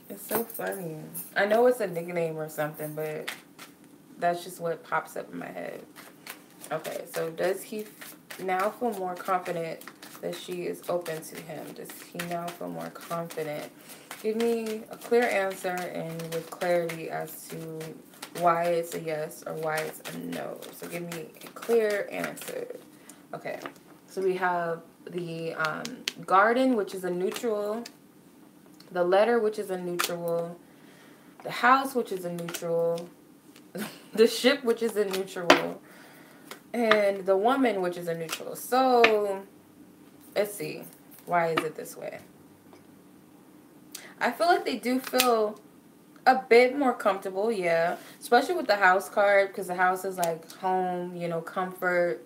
It's so funny. I know it's a nickname or something, but that's just what pops up in my head. Okay, so does he now feel more confident that she is open to him? Does he now feel more confident? Give me a clear answer and with clarity as to why it's a yes or why it's a no. So give me a clear answer. Okay, so we have the garden, which is a neutral. The letter, which is a neutral. The house, which is a neutral. The ship, which is a neutral. And the woman, which is a neutral. So, let's see. Why is it this way? I feel like they do feel a bit more comfortable, yeah. Especially with the house card, because the house is like home, you know, comfort.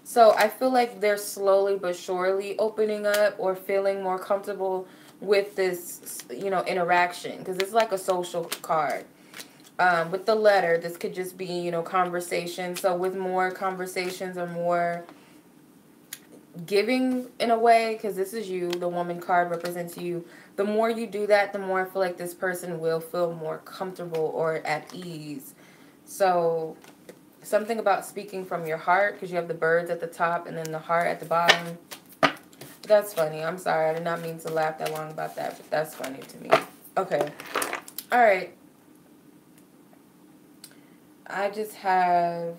So, I feel like they're slowly but surely opening up or feeling more comfortable with this, you know, interaction. Because it's like a social card. With the letter, this could just be, you know, conversation. So with more conversations or more giving in a way, because this is you, the woman card represents you. The more you do that, the more I feel like this person will feel more comfortable or at ease. So something about speaking from your heart, because you have the birds at the top and then the heart at the bottom. That's funny. I'm sorry. I did not mean to laugh that long about that, but that's funny to me. Okay. All right. I just have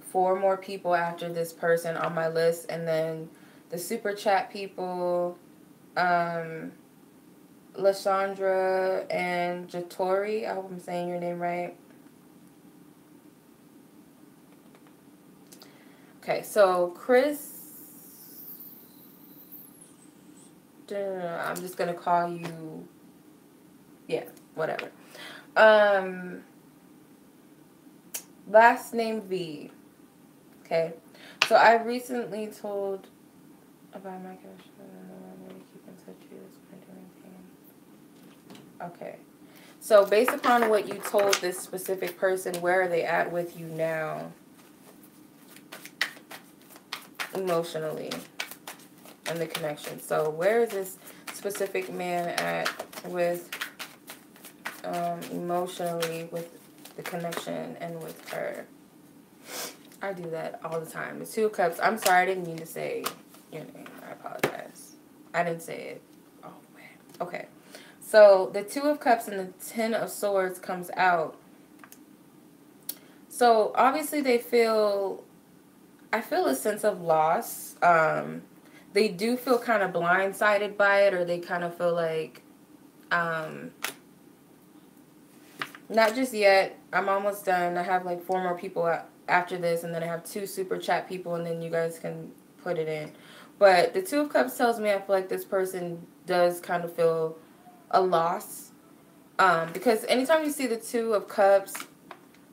4 more people after this person on my list, and then the super chat people, Lashandra and Jatori. I hope I'm saying your name right. Okay, so Chris, I'm just gonna call you, yeah, whatever. Last name V. Okay. So I recently told about my cash. Keep in touch with this. Okay. So based upon what you told this specific person, where are they at with you now? Emotionally. And the connection. So where is this specific man at with emotionally with the connection and with her? I do that all the time. The Two of Cups. I'm sorry, I didn't mean to say your name. I apologize. I didn't say it. Oh, man. Okay. So, the Two of Cups and the Ten of Swords comes out. So, obviously they feel... I feel a sense of loss. They do feel kind of blindsided by it, or they kind of feel like... not just yet. I'm almost done. I have like 4 more people after this, and then I have 2 super chat people, and then you guys can put it in. But the Two of Cups tells me I feel like this person does kind of feel a loss. Because anytime you see the Two of Cups,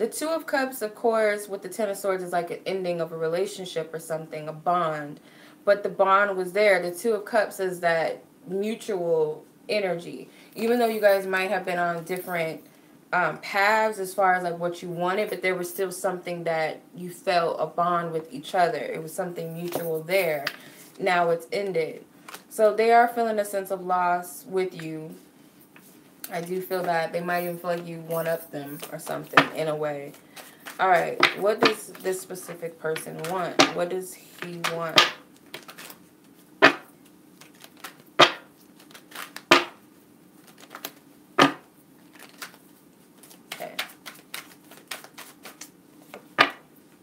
of course, with the Ten of Swords is like an ending of a relationship or something, a bond. But the bond was there. The Two of Cups is that mutual energy. Even though you guys might have been on different paths as far as like what you wanted, but there was still something that you felt a bond with each other. It was something mutual there. Now it's ended. So they are feeling a sense of loss with you. I do feel that they might even feel like you one-up them or something in a way. All right, what does this specific person want? What does he want? Okay.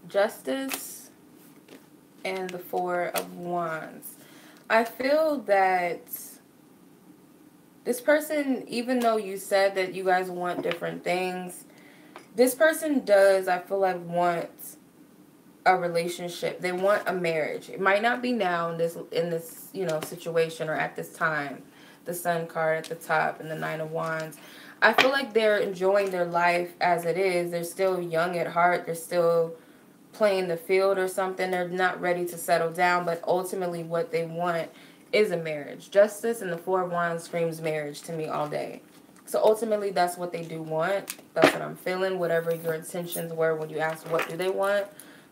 Justice and the Four of Wands. I feel that this person, even though you said that you guys want different things, this person does, I feel like, want a relationship. They want a marriage. It might not be now in this situation or at this time. The Sun card at the top and the Nine of Wands. I feel like they're enjoying their life as it is. They're still young at heart. They're still playing the field or something. They're not ready to settle down, but ultimately what they want is a marriage. Justice and the Four of Wands screams marriage to me all day. So ultimately that's what they do want. That's what I'm feeling. Whatever your intentions were when you asked what do they want,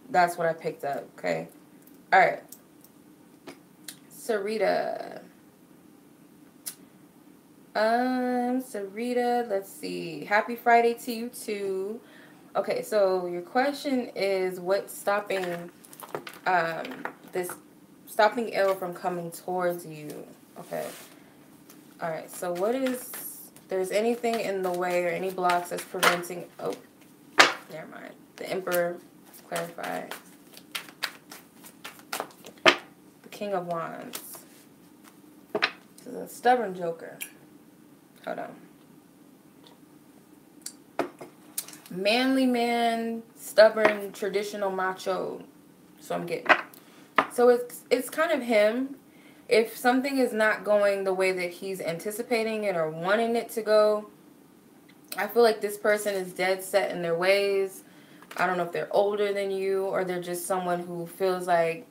that's what I picked up, okay? All right. Sarita. Sarita, let's see. Happy Friday to you too. Okay, so your question is what's stopping stopping ill from coming towards you? Okay. All right. So what is there's anything in the way or any blocks that's preventing never mind. The Emperor, clarify. The King of Wands. This is a stubborn joker. Hold on. Manly man, stubborn, traditional macho. So I'm getting. So it's kind of him. If something is not going the way that he's anticipating it or wanting it to go, I feel like this person is dead set in their ways. I don't know if they're older than you or they're just someone who feels like,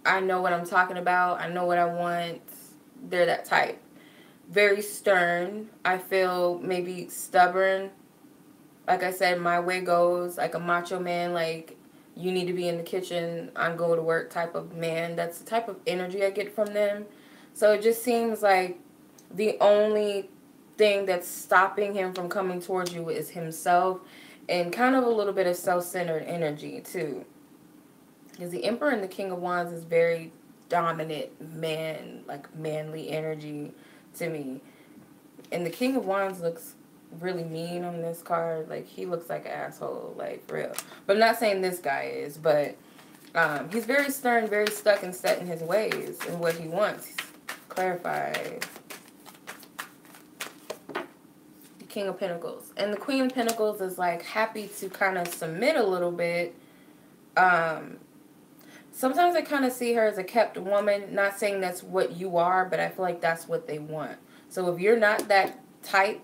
I know what I'm talking about. I know what I want. They're that type. Very stern. I feel maybe stubborn. Like I said, my way goes, like a macho man, like you need to be in the kitchen, I'm go to work type of man. That's the type of energy I get from them. So it just seems like the only thing that's stopping him from coming towards you is himself and kind of a little bit of self-centered energy too. Because the Emperor and the King of Wands is very dominant man, like manly energy to me. And the King of Wands looks really mean on this card. Like, he looks like an asshole, like, for real. But I'm not saying this guy is, but he's very stern, very stuck and set in his ways and what he wants. Clarify. The King of Pentacles. And the Queen of Pentacles is, like, happy to kind of submit a little bit. Sometimes I kind of see her as a kept woman. Not saying that's what you are, but I feel like that's what they want. So if you're not that type,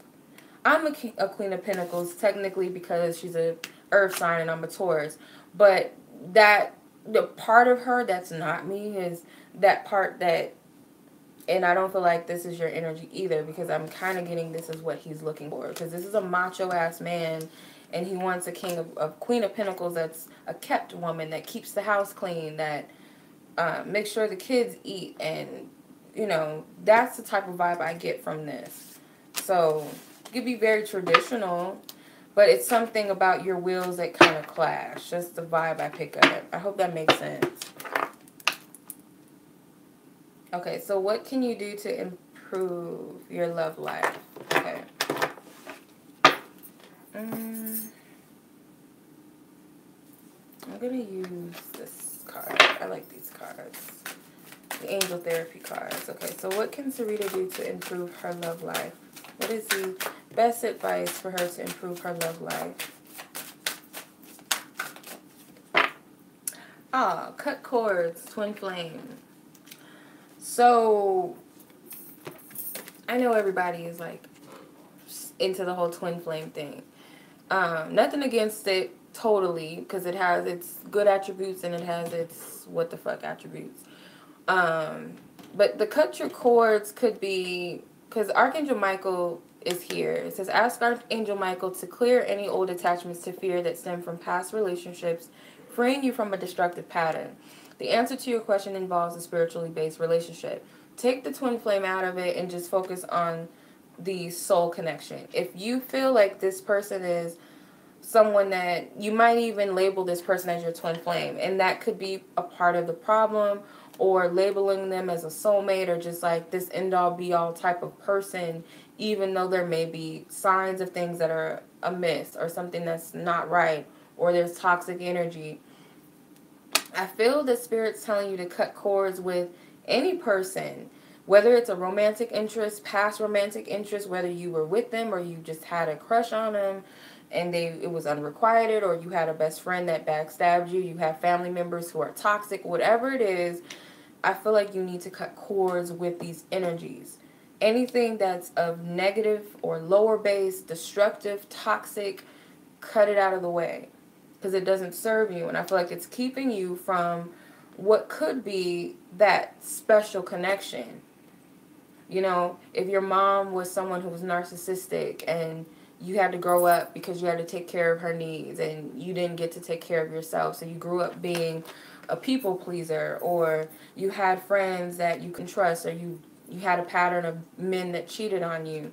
I'm a Queen of Pentacles technically because she's a earth sign and I'm a Taurus. But the part of her that's not me is that part that, and I don't feel like this is your energy either because I'm kind of getting this is what he's looking for. Because this is a macho ass man and he wants a Queen of Pentacles that's a kept woman that keeps the house clean, that makes sure the kids eat, and you know, that's the type of vibe I get from this. So it could be very traditional, but it's something about your wheels that kind of clash. That's the vibe I pick up. I hope that makes sense. Okay, so what can you do to improve your love life? Okay. I'm going to use this card. I like these cards. The Angel Therapy cards. Okay, so what can Sarita do to improve her love life? What is the best advice for her to improve her love life? Cut cords, twin flame. So, I know everybody is like into the whole twin flame thing. Nothing against it totally, because it has its good attributes and it has its what the fuck attributes. But the cut your cords could be, because Archangel Michael is here. It says, ask Archangel Michael to clear any old attachments to fear that stem from past relationships, freeing you from a destructive pattern. The answer to your question involves a spiritually based relationship. Take the twin flame out of it and just focus on the soul connection. If you feel like this person is someone that you might even label this person as your twin flame, and that could be a part of the problem, or labeling them as a soulmate, or just like this end all be all type of person, even though there may be signs of things that are amiss or something that's not right, or there's toxic energy. I feel the Spirit's telling you to cut cords with any person, whether it's a romantic interest, past romantic interest, whether you were with them or you just had a crush on them and it was unrequited, or you had a best friend that backstabbed you, you have family members who are toxic, whatever it is. I feel like you need to cut cords with these energies. Anything that's of negative or lower base, destructive, toxic, cut it out of the way, because it doesn't serve you. And I feel like it's keeping you from what could be that special connection. You know, if your mom was someone who was narcissistic and you had to grow up because you had to take care of her needs and you didn't get to take care of yourself, so you grew up being a people pleaser, or you had friends that you can trust, or you had a pattern of men that cheated on you.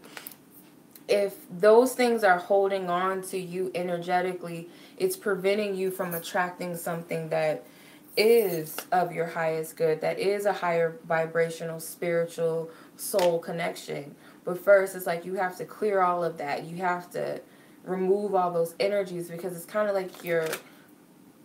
If those things are holding on to you energetically, it's preventing you from attracting something that is of your highest good, that is a higher vibrational, spiritual, soul connection. But first, it's like you have to clear all of that. You have to remove all those energies, because it's kind of like you're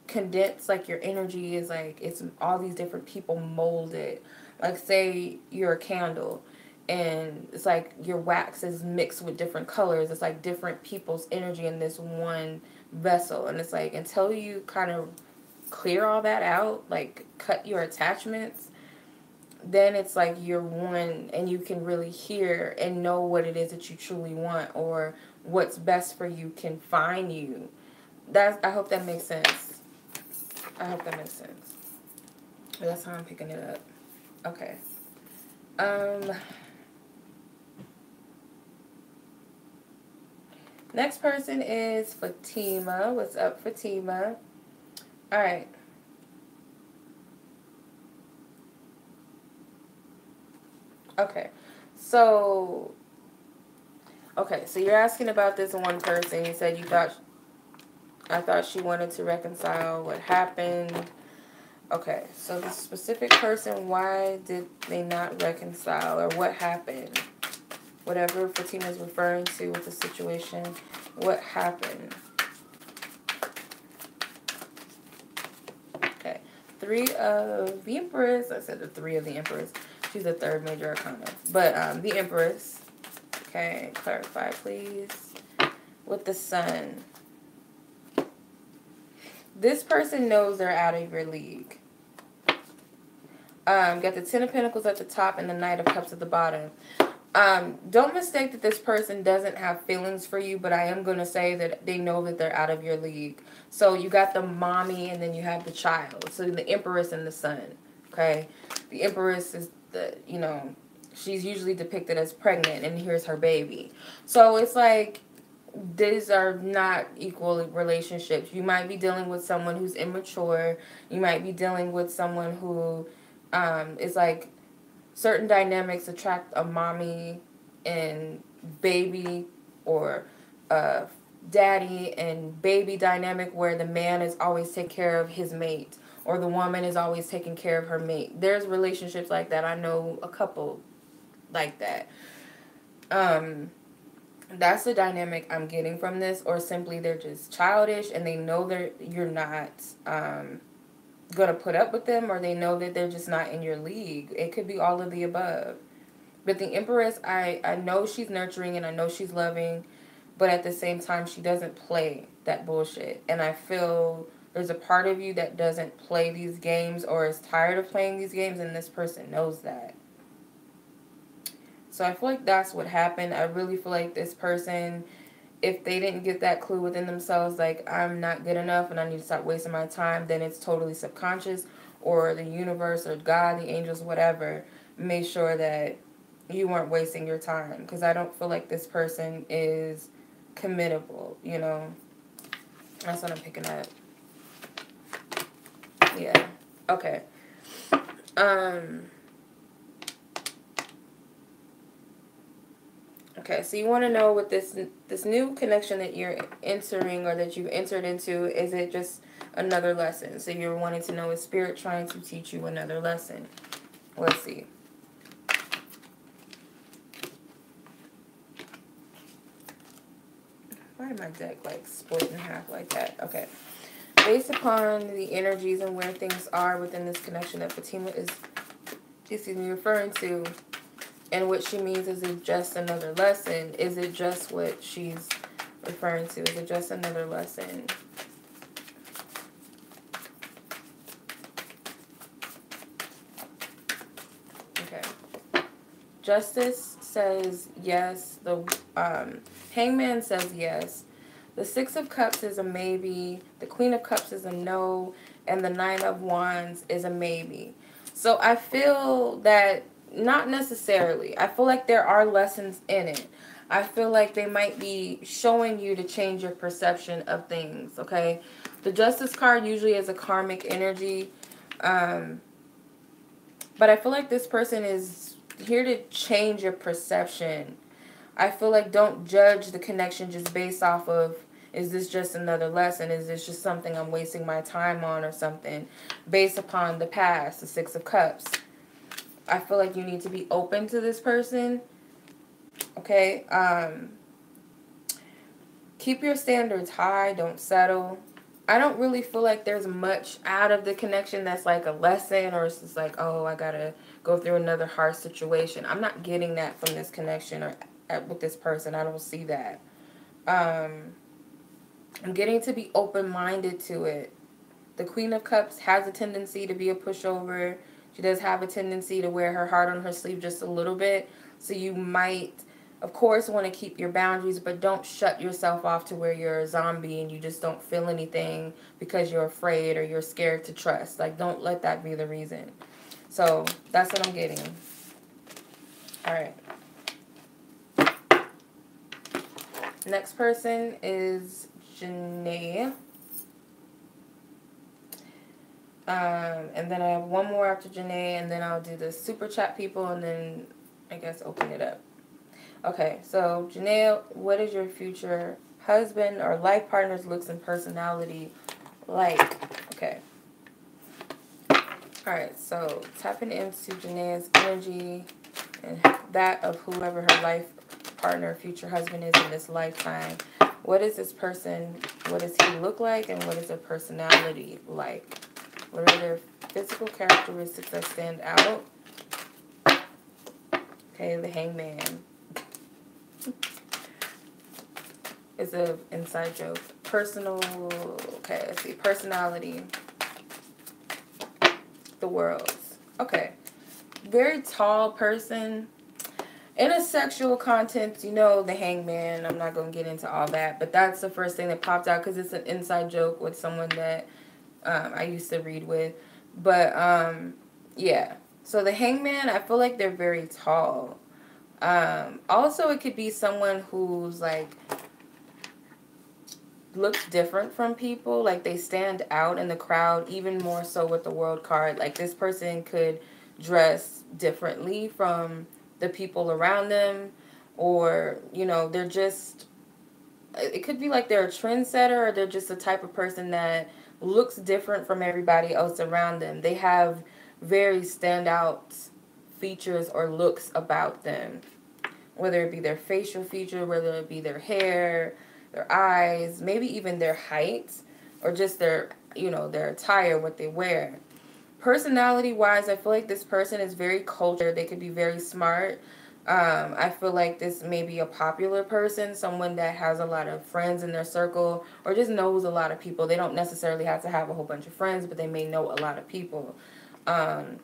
condensed, like your energy is like, it's all these different people molded. Like, say you're a candle, and it's like your wax is mixed with different colors. It's like different people's energy in this one vessel. And it's like, until you kind of clear all that out, like cut your attachments, then it's like you're one, and you can really hear and know what it is that you truly want, or what's best for you can find you. I hope that makes sense. I hope that makes sense. That's how I'm picking it up. Okay. Next person is Fatima. What's up, Fatima? All right. Okay. So you're asking about this one person. You said I thought she wanted to reconcile what happened. Okay, so the specific person, why did they not reconcile, or what happened? Whatever Fatima's referring to with the situation, what happened? Okay, Three of the Empress. I said the Three of the Empress. She's the third major arcana. But the Empress. Okay, clarify, please. With the Sun. This person knows they're out of your league. Got the Ten of Pentacles at the top and the Knight of Cups at the bottom. Don't mistake that this person doesn't have feelings for you, but I am going to say that they know that they're out of your league. So you got the mommy, and then you have the child. So the Empress and the Sun. Okay? The Empress is she's usually depicted as pregnant, and here's her baby. So it's like, these are not equal relationships. You might be dealing with someone who's immature. You might be dealing with someone who is like, certain dynamics attract a mommy and baby, or a daddy and baby dynamic, where the man is always taking care of his mate, or the woman is always taking care of her mate. There's relationships like that. I know a couple like that. That's the dynamic I'm getting from this, or simply they're just childish and they know you're not gonna put up with them, or they know that they're just not in your league. It could be all of the above. But the Empress, I know she's nurturing and I know she's loving, but at the same time she doesn't play that bullshit. And I feel there's a part of you that doesn't play these games, or is tired of playing these games, and this person knows that. So I feel like that's what happened. I really feel like this person, if they didn't get that clue within themselves, like, I'm not good enough and I need to stop wasting my time, then it's totally subconscious, or the universe or God, the angels, whatever, made sure that, you weren't wasting your time, because I don't feel like this person is committable, you know. That's what I'm picking up. Yeah. Okay. Okay, so you want to know what this new connection that you're entering, or that you've entered into, is it just another lesson? So you're wanting to know, is Spirit trying to teach you another lesson? Let's see. Why did my deck like split in half like that? Okay. Based upon the energies and where things are within this connection that Fatima is, excuse me, referring to, and what she means, is it just another lesson? Is it just what she's referring to? Is it just another lesson? Okay. Justice says yes. The Hangman says yes. The Six of Cups is a maybe. The Queen of Cups is a no. And the Nine of Wands is a maybe. So I feel that not necessarily. I feel like there are lessons in it. I feel like they might be showing you to change your perception of things, okay? The Justice card usually is a karmic energy. But I feel like this person is here to change your perception. I feel like don't judge the connection just based off of, is this just another lesson? Is this just something I'm wasting my time on or something? Based upon the past, the Six of Cups. I feel like you need to be open to this person. Okay? Keep your standards high. Don't settle. I don't really feel like there's much out of the connection that's like a lesson, or it's just like, oh, I gotta go through another hard situation. I'm not getting that from this connection or with this person. I don't see that. I'm getting to be open-minded to it. The Queen of Cups has a tendency to be a pushover. She does have a tendency to wear her heart on her sleeve just a little bit. So you might, of course, want to keep your boundaries, but don't shut yourself off to where you're a zombie and you just don't feel anything because you're afraid or you're scared to trust. Like, don't let that be the reason. So that's what I'm getting. All right. Next person is Janae. And then I have one more after Janae, and then I'll do the super chat people, and then I guess open it up. Okay, so Janae, what is your future husband or life partner's looks and personality like? Okay. Alright, so tapping into Janae's energy and that of whoever her life partner, future husband is in this lifetime. What is this person, what does he look like, and what is their personality like? What are their physical characteristics that stand out? Okay, the Hangman. It's an inside joke. Personal, okay, let's see. Personality. The World. Okay. Very tall person. In a sexual content, you know, the Hangman. I'm not going to get into all that, but that's the first thing that popped out because it's an inside joke with someone that I used to read with. But, yeah. So the Hangman, I feel like they're very tall. Also, it could be someone who's, like, looks different from people. Like, they stand out in the crowd, even more so with the World card. Like, this person could dress differently from the people around them. Or, you know, they're just... It could be like they're a trendsetter, or they're just the type of person that looks different from everybody else around them. They have very standout features or looks about them. Whether it be their facial feature, whether it be their hair, their eyes, maybe even their height, or just their, you know, their attire, what they wear. Personality-wise, I feel like this person is very cultured. They could be very smart. I feel like this may be a popular person, someone that has a lot of friends in their circle, or just knows a lot of people. They don't necessarily have to have a whole bunch of friends, but they may know a lot of people. I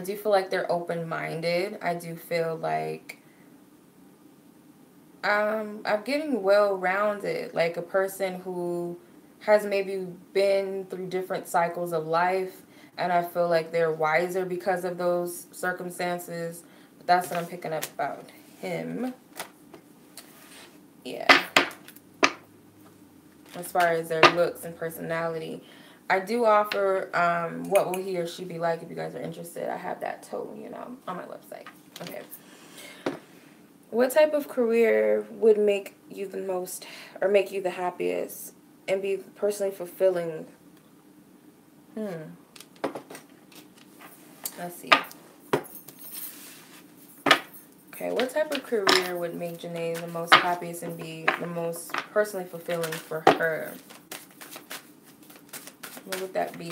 do feel like they're open-minded. I do feel like I'm getting well-rounded, like a person who has maybe been through different cycles of life, and I feel like they're wiser because of those circumstances. That's what I'm picking up about him. Yeah. As far as their looks and personality. I do offer what will he or she be like if you guys are interested. I have that too, you know, on my website. Okay. What type of career would make you the most, or make you the happiest and be personally fulfilling? Let's see. Okay, what type of career would make Janae the most happiest and be the most personally fulfilling for her? What would that be?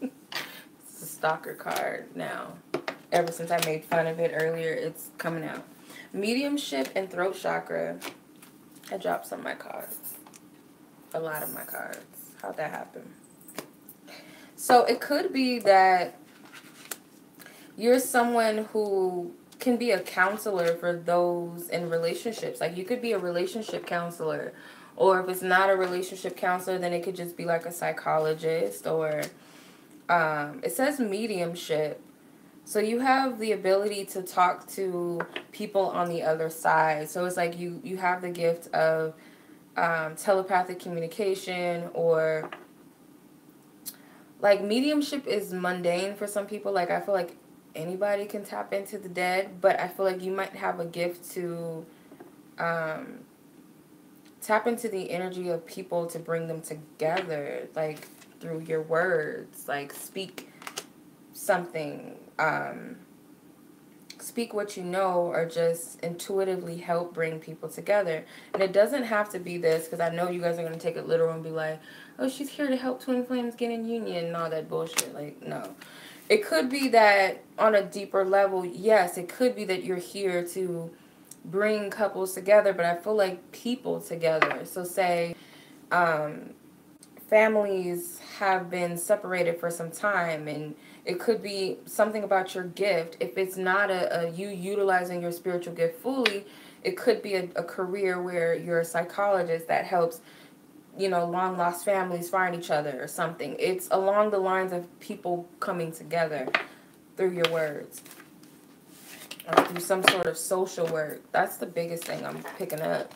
It's a stalker card now. Ever since I made fun of it earlier, it's coming out. Mediumship and throat chakra. I dropped some of my cards. A lot of my cards. How'd that happen? So it could be that you're someone who can be a counselor for those in relationships. Like, you could be a relationship counselor. Or if it's not a relationship counselor, then it could just be like a psychologist. Or it says mediumship. So you have the ability to talk to people on the other side. So it's like you have the gift of telepathic communication, or like mediumship is mundane for some people. Like, I feel like anybody can tap into the dead, but I feel like you might have a gift to tap into the energy of people to bring them together, like through your words, like speak something, speak what you know, or just intuitively help bring people together. And it doesn't have to be this, because I know you guys are going to take it literal and be like, oh, she's here to help twin flames get in union and all that bullshit. Like, no. It could be that on a deeper level, yes, it could be that you're here to bring couples together, but I feel like people together. So say families have been separated for some time, and it could be something about your gift. If it's not a you utilizing your spiritual gift fully, it could be a career where you're a psychologist that helps, you know, long lost families find each other or something. It's along the lines of people coming together through your words, or through some sort of social work. That's the biggest thing I'm picking up.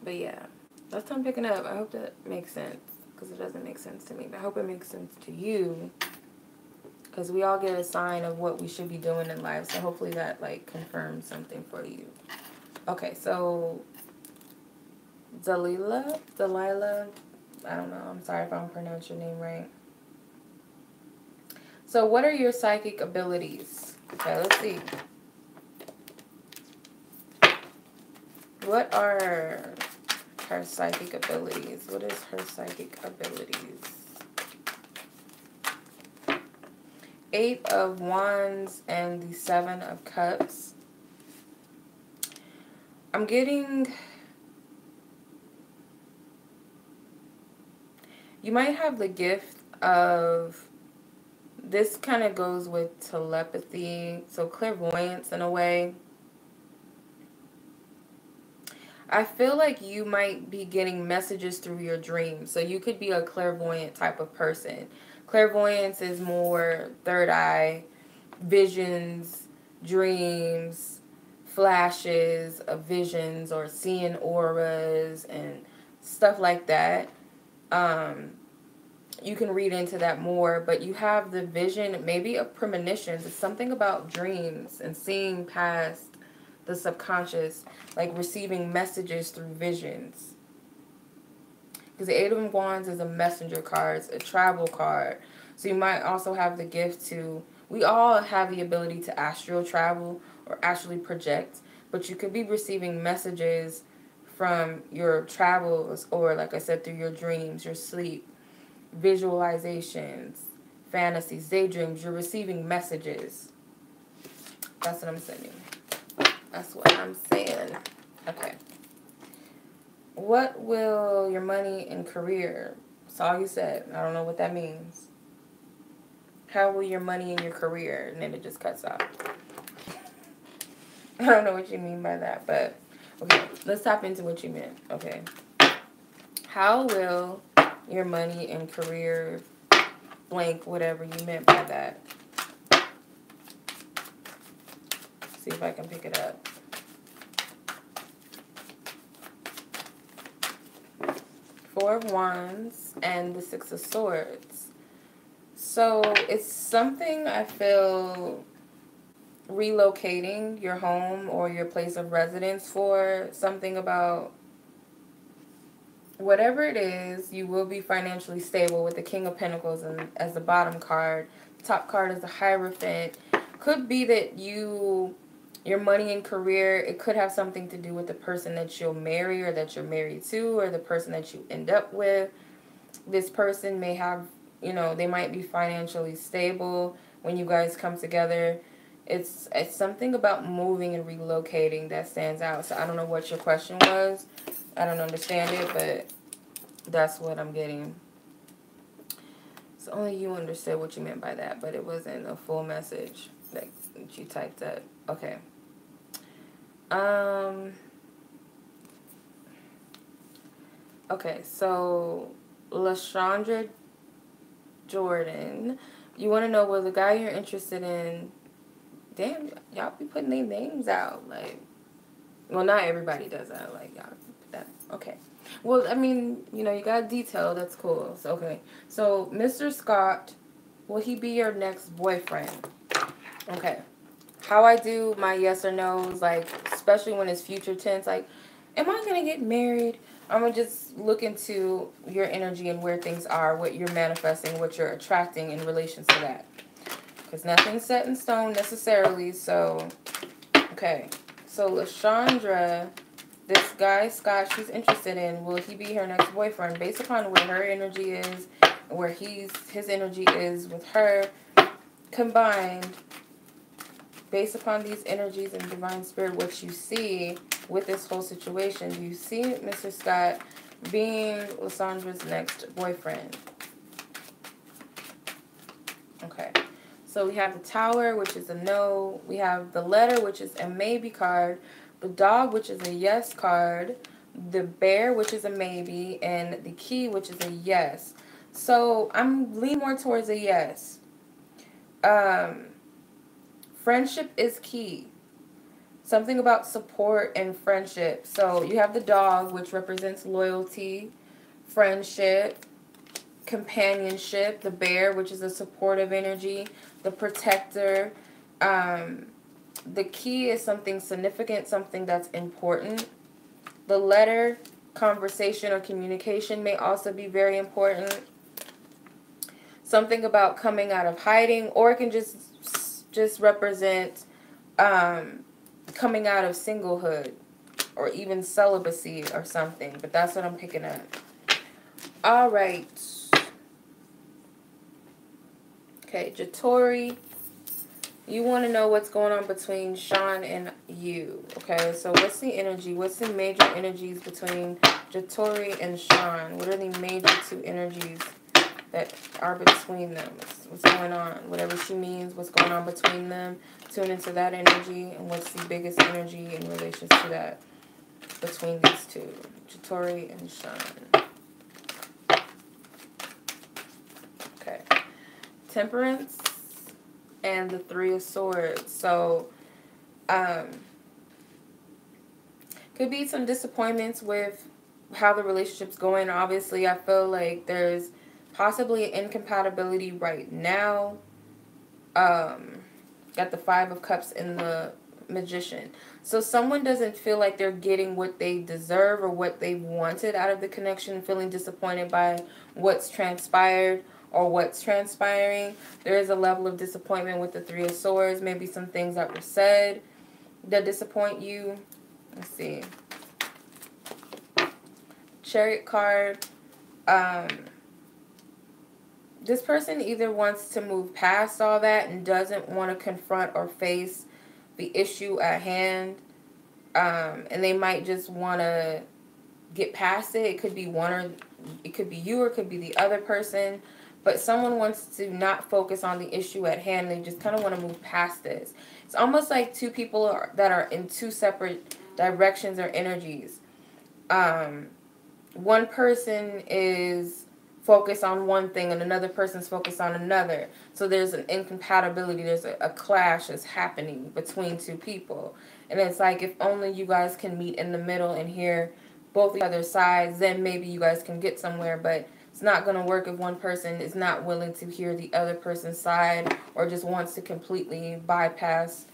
But yeah, that's what I'm picking up. I hope that makes sense, because it doesn't make sense to me. But I hope it makes sense to you, because we all get a sign of what we should be doing in life. So hopefully that, like, confirms something for you. Okay, so Delilah, I don't know. I'm sorry if I don't pronounce your name right. So what are your psychic abilities? Okay, let's see. What are her psychic abilities? What is her psychic abilities? 8 of Wands and the 7 of Cups. I'm getting... You might have the gift of... This kind of goes with telepathy, so clairvoyance in a way. I feel like you might be getting messages through your dreams. So you could be a clairvoyant type of person. Clairvoyance is more third eye, visions, dreams, flashes of visions, or seeing auras and stuff like that. You can read into that more, but you have the vision, maybe of premonitions. It's something about dreams and seeing past the subconscious, like receiving messages through visions. Because the 8 of Wands is a messenger card, it's a travel card. So you might also have the gift to, we all have the ability to astral travel or actually project, but you could be receiving messages from your travels, or like I said, through your dreams, your sleep, visualizations, fantasies, daydreams. You're receiving messages. That's what I'm saying. That's what I'm saying. Okay. What will your money and career? That's all you said. I don't know what that means. How will your money and your career? And then it just cuts off. I don't know what you mean by that, but okay. Let's tap into what you meant. Okay. How will your money and career blank whatever you meant by that. See if I can pick it up. Four of Wands and the Six of Swords. So it's something I feel relocating your home or your place of residence for. Something about whatever it is, you will be financially stable with the King of Pentacles and as the bottom card. Top card is the Hierophant. Could be that your money and career, it could have something to do with the person that you'll marry or that you're married to or the person that you end up with. This person may have, you know, they might be financially stable when you guys come together. It's something about moving and relocating that stands out. So I don't know what your question was. I don't understand it, but that's what I'm getting. So only you understood what you meant by that, but it wasn't a full message that you typed up. Okay. Okay, so LaShondra Jordan, you want to know, well, the guy you're interested in, damn, y'all be putting their names out, like, well, not everybody does that, like, y'all, that, okay. Well, I mean, you know, you got detail, that's cool, so, okay. So, Mr. Scott, will he be your next boyfriend? Okay. How I do my yes or no's, like, especially when it's future tense, like, am I going to get married? I'm going to just look into your energy and where things are, what you're manifesting, what you're attracting in relation to that. Because nothing's set in stone necessarily, so, okay. So, LaShondra, this guy, Scott, she's interested in, will he be her next boyfriend? Based upon where her energy is, where his energy is with her, combined, based upon these energies and divine spirit, what you see with this whole situation, do you see Mr. Scott being LaShondra's next boyfriend? Okay. So we have the Tower, which is a no. We have the Letter, which is a maybe card. The Dog, which is a yes card. The Bear, which is a maybe. And the Key, which is a yes. So I'm leaning more towards a yes. Friendship is key. Something about support and friendship. So you have the Dog, which represents loyalty, friendship, companionship. The Bear, which is a supportive energy. The Protector. The Key is something significant, something that's important. The Letter, conversation or communication, may also be very important. Something about coming out of hiding, or it can just represent coming out of singlehood or even celibacy or something. But that's what I'm picking up. All right. Okay, Jatori, you want to know what's going on between Sean and you. Okay, so what's the energy? What's the major energies between Jatori and Sean? What are the major two energies that are between them? What's going on? Whatever she means, what's going on between them. Tune into that energy, and what's the biggest energy in relation to that between these two, Jatori and Sean. Okay. Temperance and the Three of Swords. So, could be some disappointments with how the relationship's going. Obviously, I feel like there's possibly an incompatibility right now. Got the Five of Cups and the Magician. So someone doesn't feel like they're getting what they deserve or what they wanted out of the connection, feeling disappointed by what's transpired or what's transpiring. There is a level of disappointment with the Three of Swords. Maybe some things that were said that disappoint you. Let's see. Chariot card. This person either wants to move past all that and doesn't want to confront or face the issue at hand. And they might just want to get past it. It could be it could be you, or it could be the other person. But someone wants to not focus on the issue at hand. They just kind of want to move past this. It's almost like two people that are in two separate directions or energies. One person is focused on one thing and another person's focused on another. So there's an incompatibility, there's a clash that's happening between two people. And it's like, if only you guys can meet in the middle and hear both each other's sides, then maybe you guys can get somewhere. But it's not going to work if one person is not willing to hear the other person's side, or just wants to completely bypass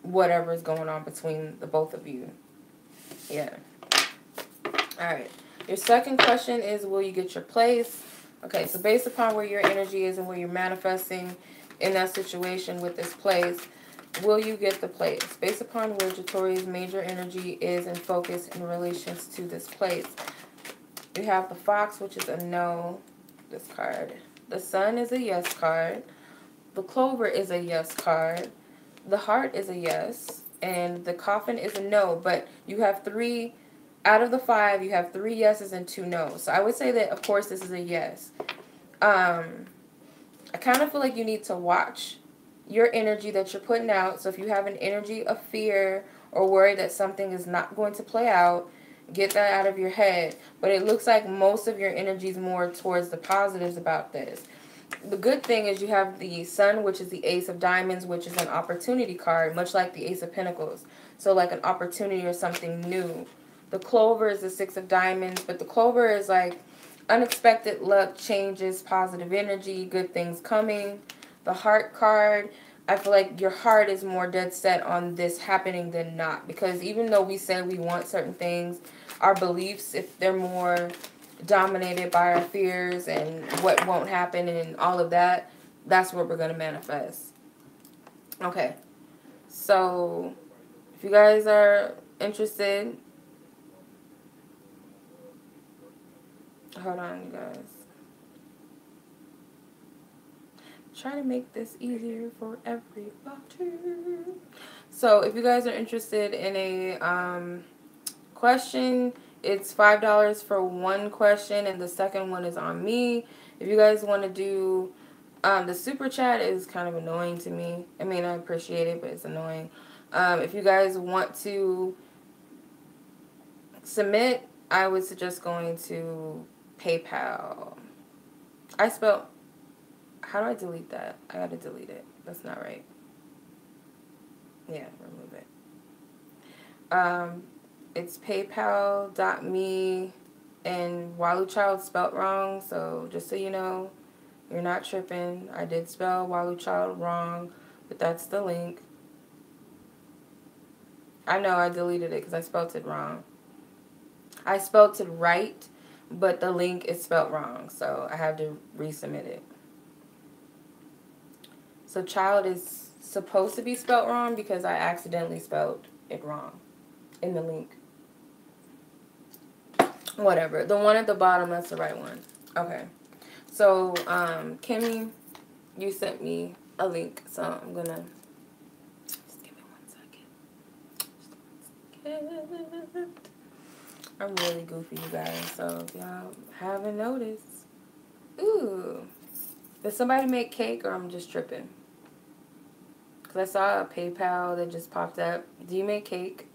whatever is going on between the both of you. Yeah. All right. Your second question is, will you get your place? Okay, so based upon where your energy is and where you're manifesting in that situation with this place, will you get the place? Based upon where Jatori's major energy is and focus in relations to this place. You have the Fox, which is a no, this card. The Sun is a yes card. The Clover is a yes card. The Heart is a yes. And the Coffin is a no. But you have 3, out of the 5, you have 3 yeses and 2 no's. So I would say that, of course, this is a yes. I kind of feel like you need to watch your energy that you're putting out. So if you have an energy of fear or worry that something is not going to play out, get that out of your head. But it looks like most of your energy is more towards the positives about this. The good thing is you have the Sun, which is the Ace of Diamonds, which is an opportunity card, much like the Ace of Pentacles. So like an opportunity or something new. The Clover is the 6 of Diamonds, but the Clover is like unexpected luck, changes, positive energy, good things coming. The Heart card, I feel like your heart is more dead set on this happening than not. Because even though we say we want certain things, our beliefs, if they're more dominated by our fears and what won't happen and all of that, that's what we're going to manifest. Okay. So, if you guys are interested, hold on, you guys. Try to make this easier for everybody. So if you guys are interested in a question, it's $5 for one question, and the second one is on me. If you guys want to do the super chat, is kind of annoying to me. I mean, I appreciate it, but it's annoying. If you guys want to submit, I would suggest going to PayPal. I spelled... How do I delete that? I gotta delete it. That's not right. Yeah, remove it. It's paypal.me, and Waluchild spelled wrong, so just so you know, you're not tripping. I did spell Waluchild wrong, but that's the link. I know I deleted it because I spelled it wrong. I spelled it right, but the link is spelled wrong, so I have to resubmit it. So child is supposed to be spelled wrong because I accidentally spelled it wrong in the link. Whatever. The one at the bottom, that's the right one. Okay. So, Kimmy, you sent me a link. So I'm going to... Just give me 1 second. I'm really goofy, you guys. So if y'all haven't noticed. Ooh. Did somebody make cake or I'm just tripping? Because I saw a PayPal that just popped up. Do you make cake?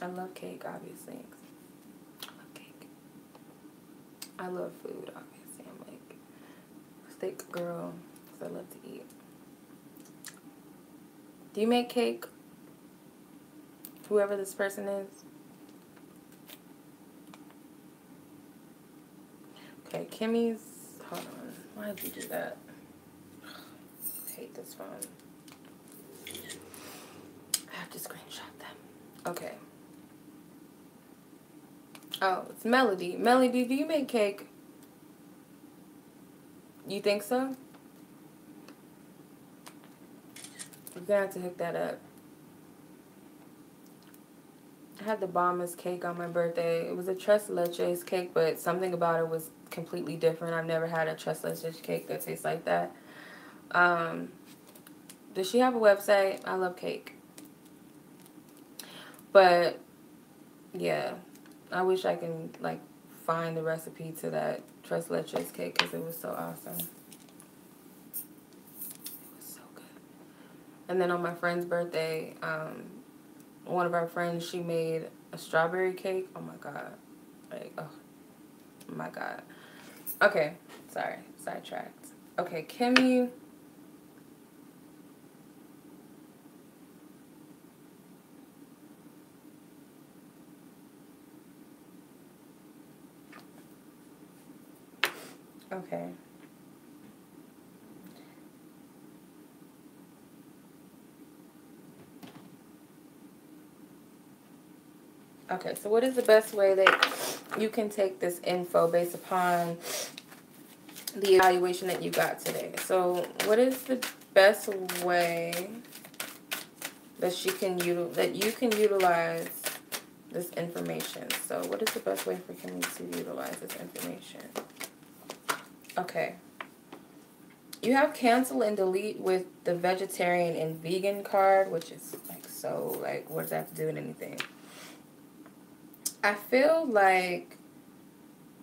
I love cake, obviously. I love cake. I love food, obviously. I'm like a thick girl because I love to eat. Do you make cake? Whoever this person is. Okay, Kimmy's... Hold on. Why did you do that? I hate this phone. I have to screenshot them. Okay. Oh, it's Melody. Melody, do you make cake? You think so? We're gonna have to hook that up. I had the bombest cake on my birthday. It was a tres leches cake, but something about it was completely different. I've never had a tres leches cake that tastes like that. Does she have a website? I love cake. But, yeah. I wish I can, like, find the recipe to that tres leches cake because it was so awesome. It was so good. And then on my friend's birthday, one of our friends, she made a strawberry cake. Oh, my God. Like, oh, my God. Okay, sorry, sidetracked. Okay, Kimmy. Okay. Okay, so what is the best way that you can take this info based upon the evaluation that you got today? So what is the best way that you can utilize this information? So what is the best way for Kimmy to utilize this information? Okay. You have cancel and delete with the vegetarian and vegan card, which is like, so like, what does that have to do with anything? I feel like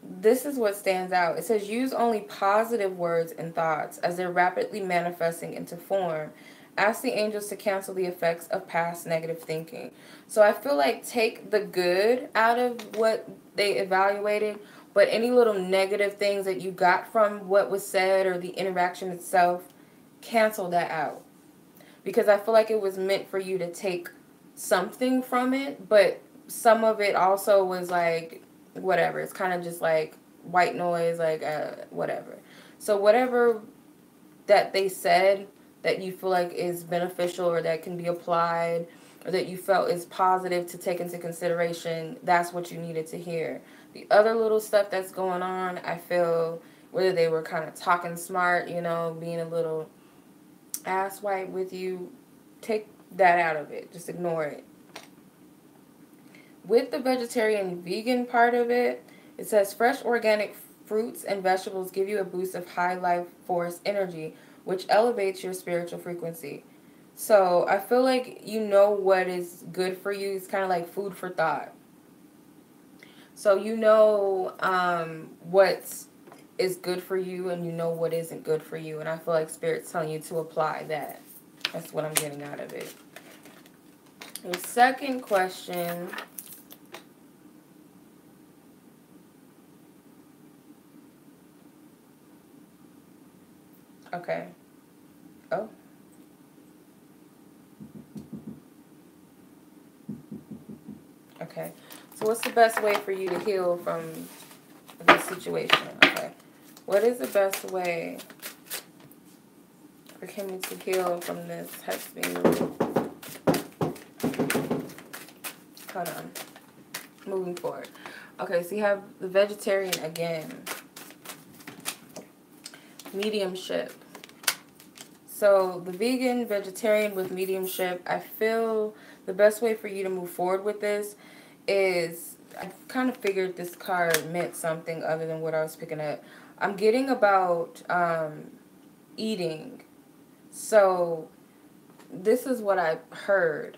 this is what stands out. It says use only positive words and thoughts as they're rapidly manifesting into form. Ask the angels to cancel the effects of past negative thinking. So I feel like take the good out of what they evaluated, but any little negative things that you got from what was said or the interaction itself, cancel that out. Because I feel like it was meant for you to take something from it, but some of it also was like, whatever. It's kind of just like white noise, like whatever. So whatever that they said that you feel like is beneficial or that can be applied or that you felt is positive to take into consideration, that's what you needed to hear. The other little stuff that's going on, I feel, whether they were kind of talking smart, you know, being a little asswipe with you, take that out of it. Just ignore it. With the vegetarian vegan part of it, it says fresh organic fruits and vegetables give you a boost of high life force energy, which elevates your spiritual frequency. So I feel like you know what is good for you. It's kind of like food for thought. So you know what is good for you and you know what isn't good for you. And I feel like Spirit's telling you to apply that. That's what I'm getting out of it. The second question. Okay. Oh. Okay. So what's the best way for you to heal from this situation? Okay. What is the best way for Kimmy to heal from this hex being removed? Hold on. Moving forward. Okay, so you have the vegetarian again. Mediumship. So the vegan, vegetarian with mediumship, I feel the best way for you to move forward with this is, I kind of figured this card meant something other than what I was picking up. I'm getting about eating. So this is what I heard.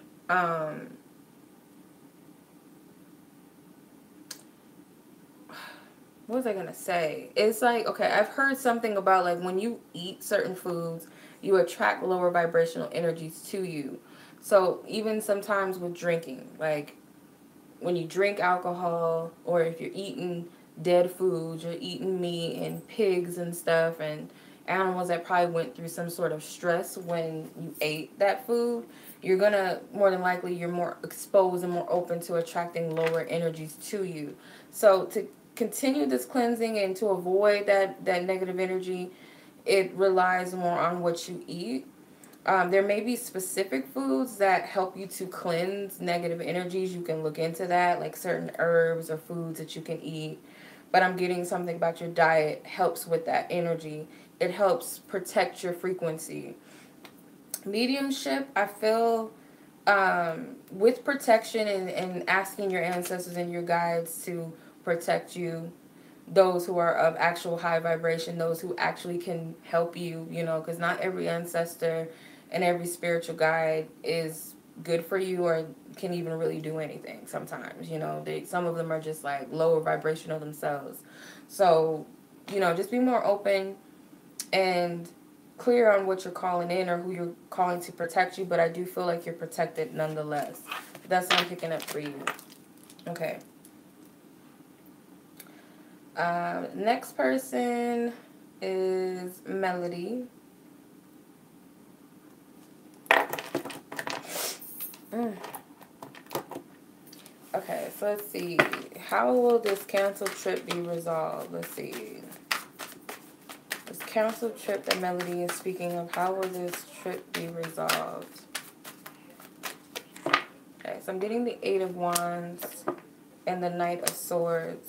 What was I going to say? It's like, okay, I've heard something about like when you eat certain foods, you attract lower vibrational energies to you. So even sometimes with drinking, like when you drink alcohol or if you're eating dead foods, you're eating meat and pigs and stuff and animals that probably went through some sort of stress when you ate that food, you're going to, more than likely, you're more exposed and more open to attracting lower energies to you. So to continue this cleansing and to avoid that negative energy, it relies more on what you eat. There may be specific foods that help you to cleanse negative energies. You can look into that, like certain herbs or foods that you can eat. But I'm getting something about your diet helps with that energy. It helps protect your frequency. Mediumship, I feel, with protection and asking your ancestors and your guides to protect you, those who are of actual high vibration, those who actually can help you, you know, because not every ancestor and every spiritual guide is good for you or can even really do anything sometimes, you know. Some of them are just like lower vibrational themselves. So, you know, just be more open and clear on what you're calling in or who you're calling to protect you, but I do feel like you're protected nonetheless. That's what I'm picking up for you. Okay. Next person is Melody. Okay, so let's see. How will this canceled trip be resolved? Let's see. This canceled trip that Melody is speaking of, how will this trip be resolved? Okay, so I'm getting the Eight of Wands and the Knight of Swords.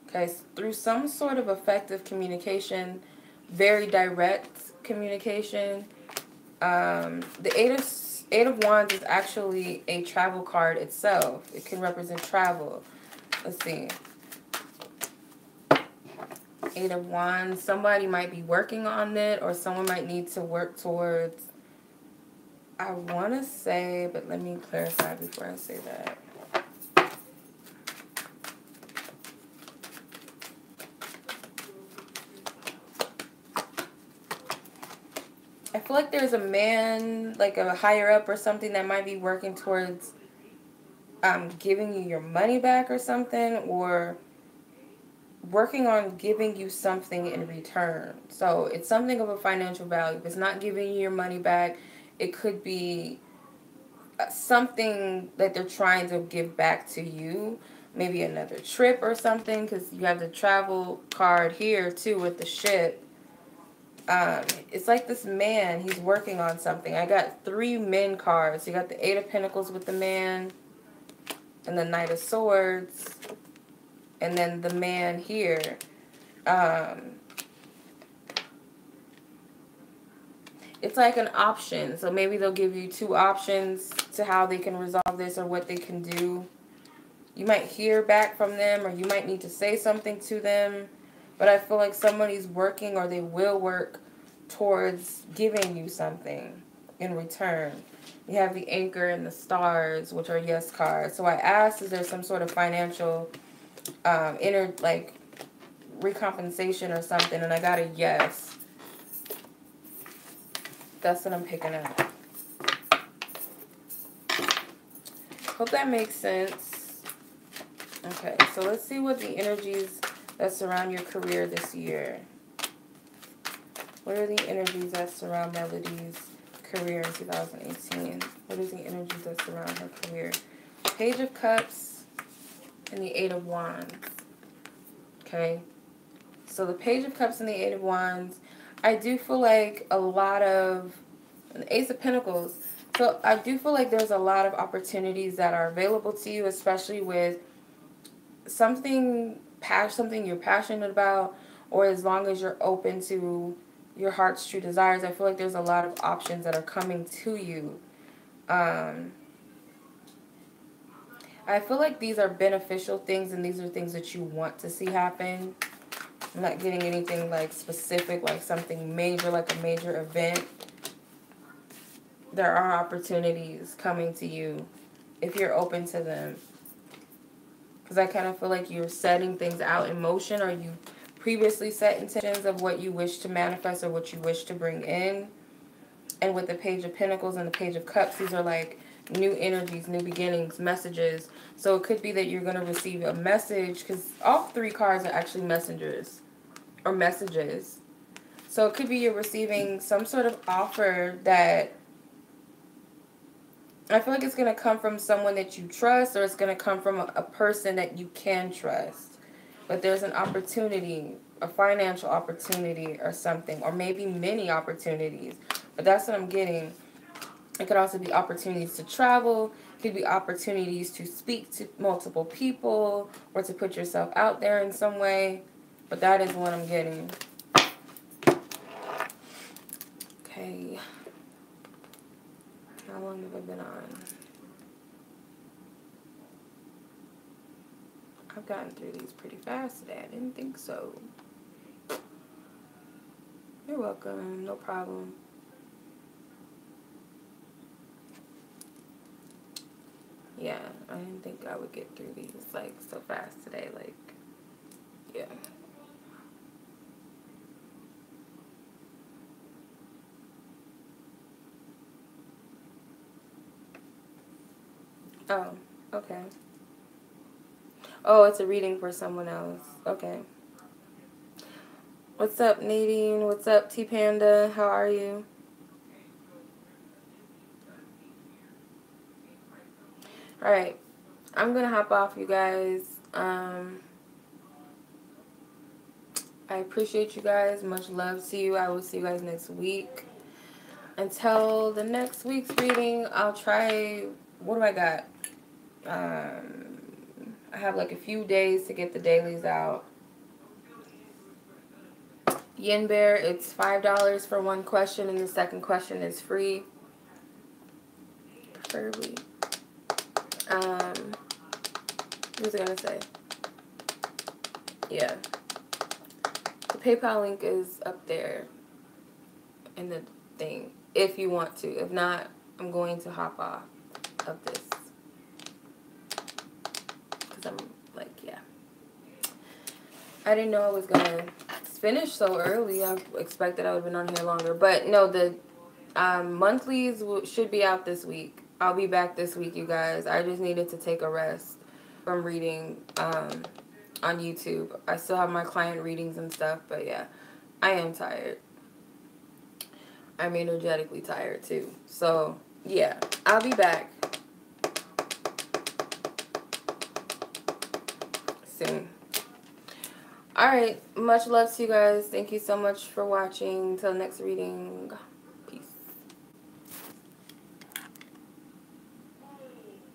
Okay, so through some sort of effective communication, very direct communication. The Eight of Wands is actually a travel card itself. It can represent travel. Let's see. Eight of Wands. Somebody might be working on it, or someone might need to work towards. I want to say, but let me clarify before I say that. I feel like there's a man, like a higher up or something, that might be working towards giving you your money back or something, or working on giving you something in return. So it's something of a financial value. If it's not giving you your money back, it could be something that they're trying to give back to you. Maybe another trip or something, because you have the travel card here too with the ship. It's like this man, he's working on something. I got 3 men cards. You got the Eight of Pentacles with the man, and the Knight of Swords, and then the man here. It's like an option. So maybe they'll give you 2 options to how they can resolve this or what they can do. You might hear back from them, or you might need to say something to them. But I feel like somebody's working, or they will work towards giving you something in return. You have the Anchor and the Stars, which are yes cards. So I asked, is there some sort of financial like recompensation or something? And I got a yes. That's what I'm picking up. Hope that makes sense. Okay, so let's see what the energies that surround your career this year. What are the energies that surround Melody's career in 2018? What are the energies that surround her career? Page of Cups and the Eight of Wands. Okay, so the Page of Cups and the Eight of Wands, I do feel like a lot of, the Ace of Pentacles. So I do feel like there's a lot of opportunities that are available to you, especially with something you're passionate about, or as long as you're open to your heart's true desires. I feel like there's a lot of options that are coming to you. I feel like these are beneficial things, and these are things that you want to see happen. I'm not getting anything like specific, like something major, like a major event. There are opportunities coming to you if you're open to them. Because I kind of feel like you're setting things out in motion, or you previously set intentions of what you wish to manifest or what you wish to bring in. And with the Page of Pentacles and the Page of Cups, these are like new energies, new beginnings, messages. So it could be that you're going to receive a message, because all 3 cards are actually messengers or messages. So it could be you're receiving some sort of offer that I feel like it's going to come from someone that you trust, or it's going to come from a person that you can trust. But there's an opportunity, a financial opportunity or something, or maybe many opportunities. But that's what I'm getting. It could also be opportunities to travel. It could be opportunities to speak to multiple people, or to put yourself out there in some way. But that is what I'm getting. Okay. How long have I been on? I've gotten through these pretty fast today. I didn't think so. You're welcome. No problem. Yeah, I didn't think I would get through these like so fast today. Like, yeah. Oh, okay. Oh, it's a reading for someone else. Okay. What's up, Nadine? What's up, T Panda? How are you? Alright. I'm gonna hop off, you guys. I appreciate you guys. Much love to you. I will see you guys next week. Until the next week's reading, I'll try... What do I got? I have like a few days to get the dailies out. Yin Bear, it's $5 for one question, and the second question is free. Preferably. What was I gonna say? Yeah. The PayPal link is up there in the thing, if you want to. If not, I'm going to hop off of this. Because I'm like, yeah. I didn't know I was going to finish so early. I expected I would have been on here longer. But no, the monthlies should be out this week. I'll be back this week, you guys. I just needed to take a rest from reading on YouTube. I still have my client readings and stuff, but yeah, I am tired. I'm energetically tired too. So yeah, I'll be back soon. Alright, much love to you guys. Thank you so much for watching. Till next reading.